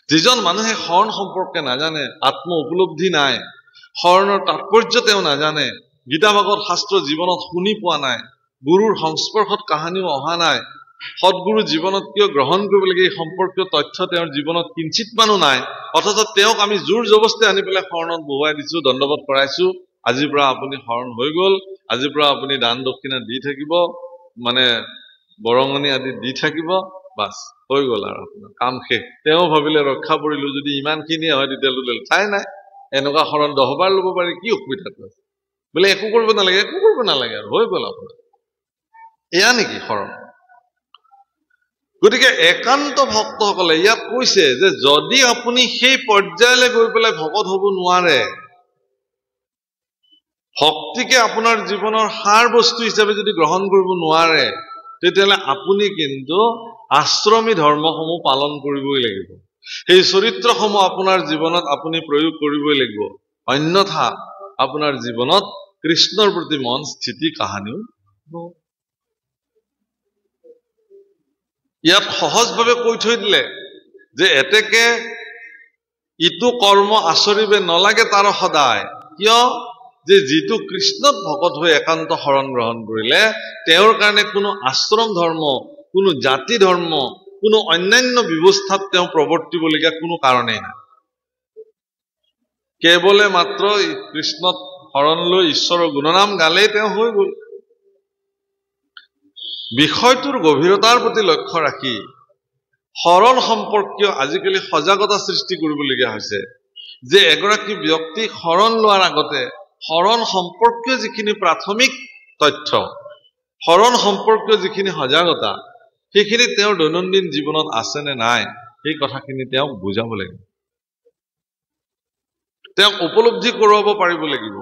যিজন মানুহে শৰণ সম্পৰ্কে নাজানে আত্ম উপলব্ধি নাই শৰণৰ তাৎপৰ্য তেওঁ নাজানে গীতা ভাগৱত শাস্ত্ৰ জীৱনত শুনি পোৱা নাই গুৰুৰ সংস্পৰ্শত কাহানিও অহা নাই সৎগুৰু জীৱনত কিয় গ্ৰহণ কৰিব লাগে এই সম্পৰ্কীয় তথ্য তেওঁৰ জীৱনত কিঞ্চিত মানো নাই অথচ তেওঁক আমি জোৰ জবস্তি আনি পেলাই শৰণত বহুৱাই দিছো দণ্ডবত কৰাইছো আজিৰ পৰা আপুনি শৰণ হৈ গল আজিৰ পৰা আপুনি দান দক্ষিণা দি থাকিব মানে বৰঙণি আদি দি থাকিব বাস হৈ গল আৰু আপোনাৰ কাম শেষ তেওঁ ভাবিলে ৰক্ষা পৰিলো যদি ইমানখিনিয়ে হয় তেতিয়ালৈ ঠাই নাই এনেকুৱা শৰণ 10 বাৰ ল'ব পাৰি কি অসুবিধাটো আছে বোলে একো কৰিব নালাগে আৰু হৈ গল আপোনাৰ এয়া নেকি শৰণ গতিকে একান্ত ভক্তসকলে ইয়াত কৈছে যে যদি আপুনি সেই পৰ্যায়লৈ গৈ পেলাই ভকত হ'ব নোৱাৰে ভক্তিকে আপোনাৰ জীৱনৰ সাৰ বস্তু হিচাপে যদি গ্ৰহণ কৰিব নোৱাৰে তেতিয়াহ'লে আপুনি কিন্তু আশ্ৰমী ধৰ্মসমূহ পালন কৰিবই লাগিব সেই চৰিত্ৰসমূহ আপোনাৰ জীৱনত আপুনি প্ৰয়োগ কৰিবই লাগিব অন্যথা আপোনাৰ জীৱনত কৃষ্ণৰ প্ৰতি মন স্থিতি কাহানিও ইয়াত সহজভাৱে কৈ থৈ দিলে যে এতেকে ইটো কৰ্ম আচৰিবে নালাগে তাৰ সদায় কিয় যে যিটো কৃষ্ণত ভকত হৈ একান্ত শৰণ গ্ৰহণ কৰিলে তেওঁৰ কাৰণে কোনো আশ্ৰম ধৰ্ম কোনো জাতি ধৰ্ম কোনো অন্যান্য ব্যৱস্থাত তেওঁ প্ৰৱৰ্তিবলগীয়া কোনো কাৰণেই নাই কেৱলে মাত্ৰ কৃষ্ণত শৰণ লৈ ঈশ্বৰৰ গুণনাম গালেই তেওঁ হৈ গল বিষয়টোৰ গভীৰতাৰ প্ৰতি লক্ষ্য ৰাখি শৰণ সম্পৰ্কীয় আজিকালি সজাগতা সৃষ্টি কৰিবলগীয়া হৈছে যে এগৰাকী ব্যক্তি শৰণ লোৱাৰ আগতে শৰণ সম্পৰ্কীয় যিখিনি প্ৰাথমিক তথ্য শৰণ সম্পৰ্কীয় যিখিনি সজাগতা সেইখিনি তেওঁৰ দৈনন্দিন জীৱনত আছে নে নাই এই কথাখিনি তেওঁক বুজাব লাগিব তেওঁক উপলব্ধি কৰাব পাৰিব লাগিব